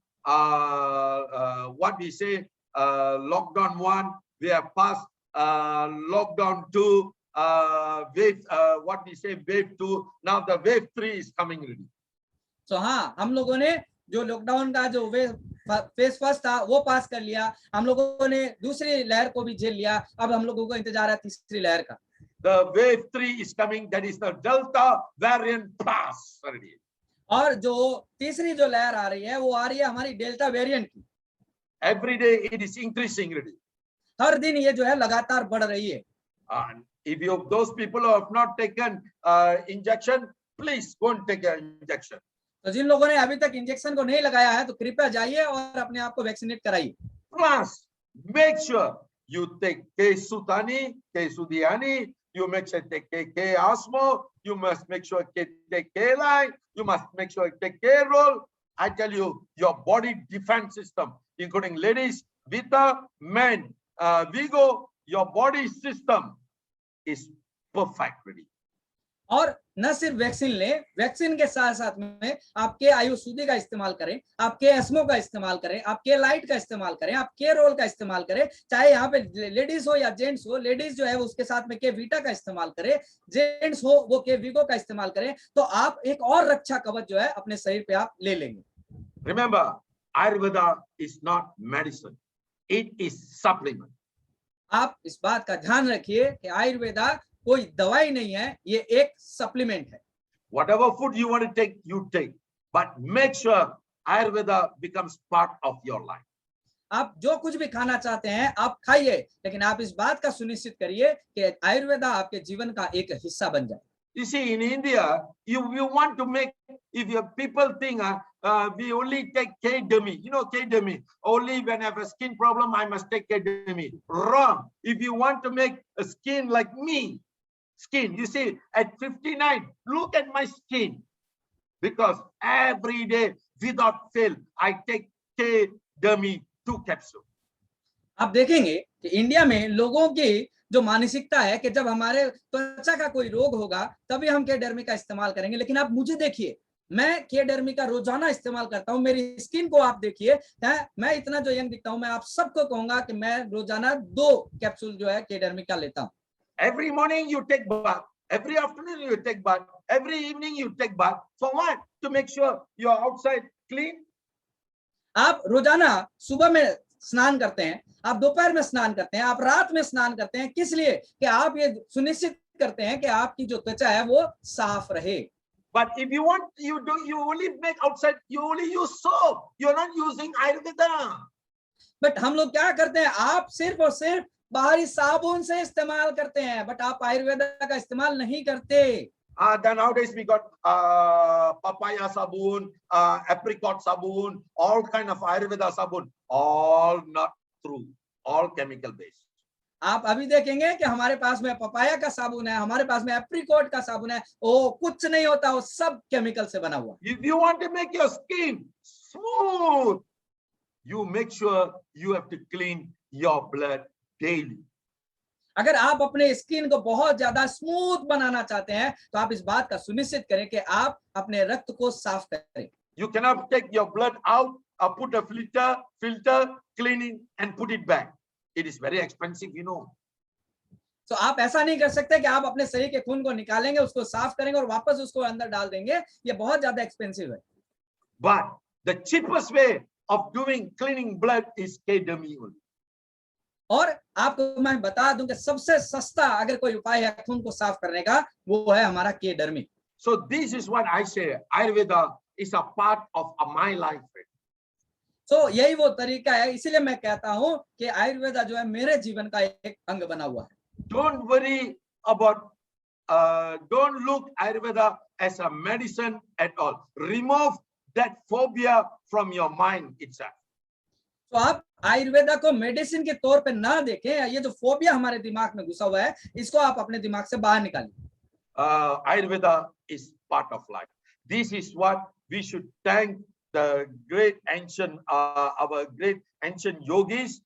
what we say lockdown 1. We have passed lockdown 2. Wave what we say wave 2. Now the wave 3 is coming ready. तो हाँ, हम लोगों ने जो लॉकडाउन का जो फेज फर्स्ट था वो पास कर लिया, हम लोगों ने दूसरी लहर को भी झेल लिया, अब हम लोगों को इंतजार है तीसरी लहर का। The wave 3 is coming, that is the Delta variant plus already. और जो तीसरी जो लहर आ रही है वो आ रही है हमारी डेल्टा वेरिएंट की। Every day it is increasing already. हर दिन ये जो है लगातार बढ़ रही है। And if you those people who have not taken injection, please go and take an injection. तो जिन लोगों ने अभी तक इंजेक्शन को नहीं लगाया है तो कृपया जाइए और अपने आप को वैक्सीनेट कराइए। Plus, make sure you take K-Sutani, K-Sudiani, you make sure take K-Osmo, you must make sure take K-Line, you must make sure take K-Roll. I tell you, your body defense system, including ladies, Vita, men, Vigo, your body system is perfect ready. और न सिर्फ vaccine लें, vaccine के साथ साथ में आप के आयुर्वेदा का इस्तेमाल करें, आप के एस्मो का इस्तेमाल करें, आप के लाइट का इस्तेमाल करें, आप के रोल का इस्तेमाल करें, चाहे यहाँ पे लेडीज हो या जेंट्स हो। लेडीज जो है उसके साथ में के वीटा का इस्तेमाल करें, जेंट्स हो वो के वीगो का इस्तेमाल करें, तो आप एक और रक्षा कवच जो है अपने शरीर पे आप ले लेंगे। Remember, Ayurveda is not medicine, it is supplement. आप इस बात का ध्यान रखिए कि आयुर्वेदा कोई दवाई नहीं है, ये एक सप्लीमेंट है। Whatever food you want to take, you take, but make sure Ayurveda becomes part of your life. आप जो कुछ भी खाना चाहते हैं आप खाइए, लेकिन आप इस बात का सुनिश्चित करिए कि आयुर्वेदा आपके जीवन का एक हिस्सा बन जाए। You see, in India, you want to make, if your people think we only take K-Demi, you know K-Demi, only when I have a skin problem, I must take K-Demi. Wrong. If you want to make a skin like me, skin, you see, at 59, look at my skin. Because every day, without fail, I take K-Demi 2 capsules. आप देखेंगे कि India में लोगों की जो मानसिकता है कि जब हमारे त्वचा का कोई रोग होगा तभी हम केडर्मी का इस्तेमाल करेंगे, लेकिन आप मुझे देखिए, मैं केडर्मी का रोजाना इस्तेमाल करता हूं। मेरी स्किन को आप देखिए, मैं इतना जो यंग दिखता हूं, मैं आप सबको कहूंगा कि मैं रोजाना 2 कैप्सूल जो है केडर्मी का लेता हूं। Every morning you take bath, every afternoon you take bath, every evening you take bath. For what? To make sure you're outside clean. आप रोजाना सुबह में स्नान करते हैं, आप दोपहर में स्नान करते हैं, आप रात में स्नान करते हैं, किस लिए? कि आप ये सुनिश्चित करते हैं कि आपकी जो त्वचा है वो साफ रहे। But if you want, you only make outside, you only use soap. You're not using Ayurveda. But हम लोग क्या करते हैं, आप सिर्फ और सिर्फ बाहरी साबुन से इस्तेमाल करते हैं, बट आप आयुर्वेदा का इस्तेमाल नहीं करते। Then nowadays we got papaya sabun, apricot sabun, all kind of Ayurveda sabun, all not true, all chemical based. आप अभी देखेंगे कि हमारे पास में पपाया का साबुन है, हमारे पास में एप्रिकॉट का साबुन है, वो कुछ नहीं होता, वो सब केमिकल से बना हुआ। If you want to make your skin smooth, you make sure you have to clean your blood daily. अगर आप अपने स्किन को बहुत ज्यादा स्मूथ बनाना चाहते हैं तो आप इस बात का सुनिश्चित करें कि आप अपने रक्त को साफ करें। You cannot take your blood out, put a filter, clean it and put it back. It is very expensive, you know. तो आप ऐसा नहीं कर सकते कि आप अपने शरीर के खून को निकालेंगे, उसको साफ करेंगे और वापस उसको अंदर डाल देंगे, ये बहुत ज्यादा एक्सपेंसिव है। But the cheapest way of doing cleaning blood is K-Demi only. और आपको मैं बता दूं कि सबसे सस्ता अगर कोई उपाय है खून को साफ करने का, वो है हमारा केडर्मी। So this is what I say, Ayurveda is a part of my life. तो यही वो तरीका है, इसीलिए मैं कहता हूं कि आयुर्वेदा जो है मेरे जीवन का एक अंग बना हुआ है। Don't worry about, don't look Ayurveda as a medicine at all. Remove that phobia from your mind itself. तो आप आयुर्वेदा को मेडिसिन के तौर पे ना देखें, ये जो फोबिया हमारे दिमाग में घुसा हुआ है, इसको आप अपने दिमाग से बाहर निकालिए। Ayurveda is part of life. This is what we should thank the great ancient, our great ancient yogis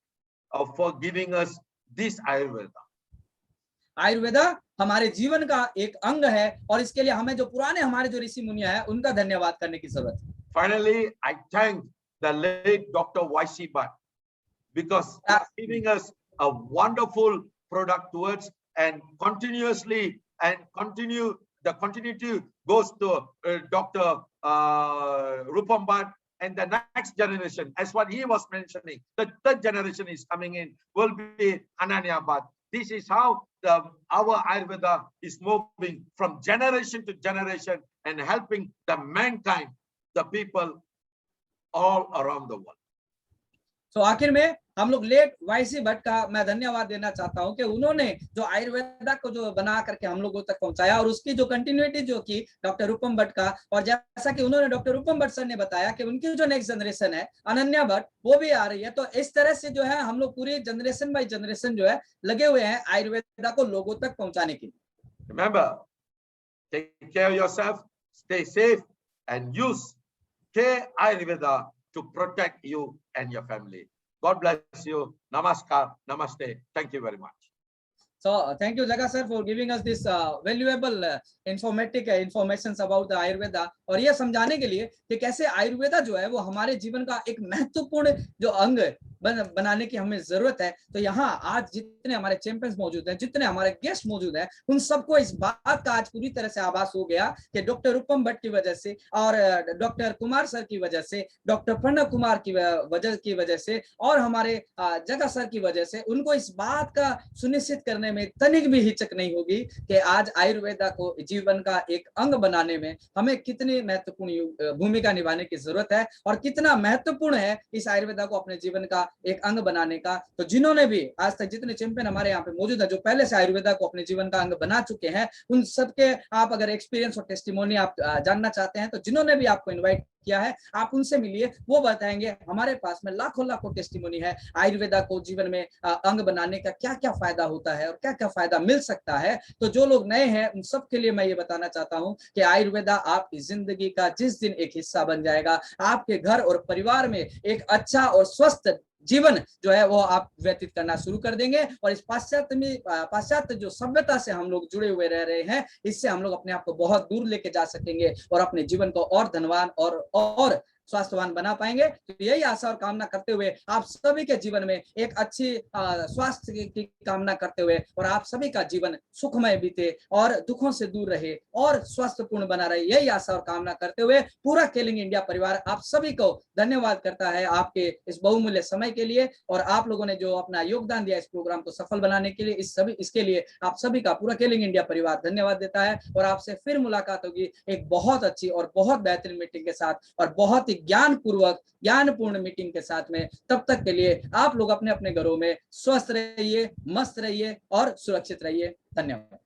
for giving us this Ayurveda. Ayurveda हमारे जीवन का एक अंग है और इसके लिए हमें जो पुराने हमारे जो ऋषि मुनिया है उनका धन्यवाद करने की जरूरत है। Finally, I thank the late Dr. Y.C. Bhatt because he's giving us a wonderful product towards and continuously and the continuity goes to Dr. Rupam Bhatt and the next generation, as what he was mentioning, the third generation is coming in, will be Ananyabad. This is how our Ayurveda is moving from generation to generation and helping the mankind, the people all around the world. तो आखिर में हम लोग late YC Bhatt का मैं धन्यवाद देना चाहता हूं कि उन्होंने जो आयुर्वेदा को जो बना करके हम लोगों तक पहुंचाया और उसकी जो कंटिन्यूटी जो की डॉक्टर रूपम भट्ट का, और जैसा कि उन्होंने डॉक्टर रूपम भट्ट सर ने बताया कि उनकी जो नेक्स्ट जनरेशन है अनन्या भट्ट वो भी आ रही है। तो इस तरह से जो है हम लोग पूरी जनरेशन बाई जनरेशन जो है लगे हुए हैं आयुर्वेदा को लोगों तक पहुंचाने के लिए। Remember, take care of yourself, stay safe, and use Care Ayurveda to protect you and your family. God bless you. Namaskar. Namaste. Thank you very much. So thank you Jaga sir for giving us this valuable informative informations about the Ayurveda, और ये समझाने के लिए कि कैसे आयुर्वेदा जो है वो हमारे जीवन का एक महत्वपूर्ण जो अंग बनाने की हमें जरूरत है। तो यहाँ आज जितने हमारे चैंपियंस मौजूद हैं, जितने हमारे गेस्ट मौजूद हैं, उन सबको इस बात का आज पूरी तरह से आभास हो गया कि डॉक्टर रूपम भट्ट की वजह से और डॉक्टर कुमार सर की वजह से, डॉक्टर प्रणव कुमार की वजह से और हमारे जगा सर की वजह से उनको इस बात का सुनिश्चित करने में तनिक भी हिचक नहीं होगी कि आज आयुर्वेदा को जीवन का एक अंग बनाने में हमें कितनी महत्वपूर्ण भूमिका निभाने की जरूरत है और कितना महत्वपूर्ण है इस आयुर्वेदा को अपने जीवन का एक अंग बनाने का। तो जिन्होंने भी आज तक जितने चैंपियन हमारे यहाँ पे मौजूद है जो पहले से आयुर्वेदा को अपने जीवन का अंग बना चुके हैं, उन सबके आप अगर एक्सपीरियंस और टेस्टिमोनी आप जानना चाहते हैं तो जिन्होंने भी आपको इन्वाइट किया है आप उनसे मिलिए, वो बताएंगे। हमारे पास में लाखों टेस्टिमोनी है आयुर्वेदा को जीवन में अंग बनाने का क्या क्या फायदा होता है और क्या क्या फायदा मिल सकता है। तो जो लोग नए हैं उन सब के लिए मैं ये बताना चाहता हूं कि आयुर्वेदा आपकी जिंदगी का जिस दिन एक हिस्सा बन जाएगा, आपके घर और परिवार में एक अच्छा और स्वस्थ जीवन जो है वो आप व्यतीत करना शुरू कर देंगे। और इस पाश्चात्य जो सभ्यता से हम लोग जुड़े हुए रह रहे हैं, इससे हम लोग अपने आप को बहुत दूर लेके जा सकेंगे और अपने जीवन को और धनवान और स्वास्थ्यवान बना पाएंगे। तो यही आशा और कामना करते हुए आप सभी के जीवन में एक अच्छी स्वास्थ्य की कामना करते हुए और आप सभी का जीवन सुखमय बीते और दुखों से दूर रहे और स्वास्थ्यपूर्ण बना रहे, यही आशा और कामना करते हुए पूरा केलिंग इंडिया परिवार आप सभी को धन्यवाद करता है आपके इस बहुमूल्य समय के लिए। और आप लोगों ने जो अपना योगदान दिया इस प्रोग्राम को सफल बनाने के लिए, इसके लिए आप सभी का पूरा केलिंग इंडिया परिवार धन्यवाद देता है। और आपसे फिर मुलाकात होगी एक बहुत अच्छी और बहुत बेहतरीन मीटिंग के साथ और बहुत ही ज्ञानपूर्ण मीटिंग के साथ में। तब तक के लिए आप लोग अपने अपने घरों में स्वस्थ रहिए, मस्त रहिए और सुरक्षित रहिए। धन्यवाद।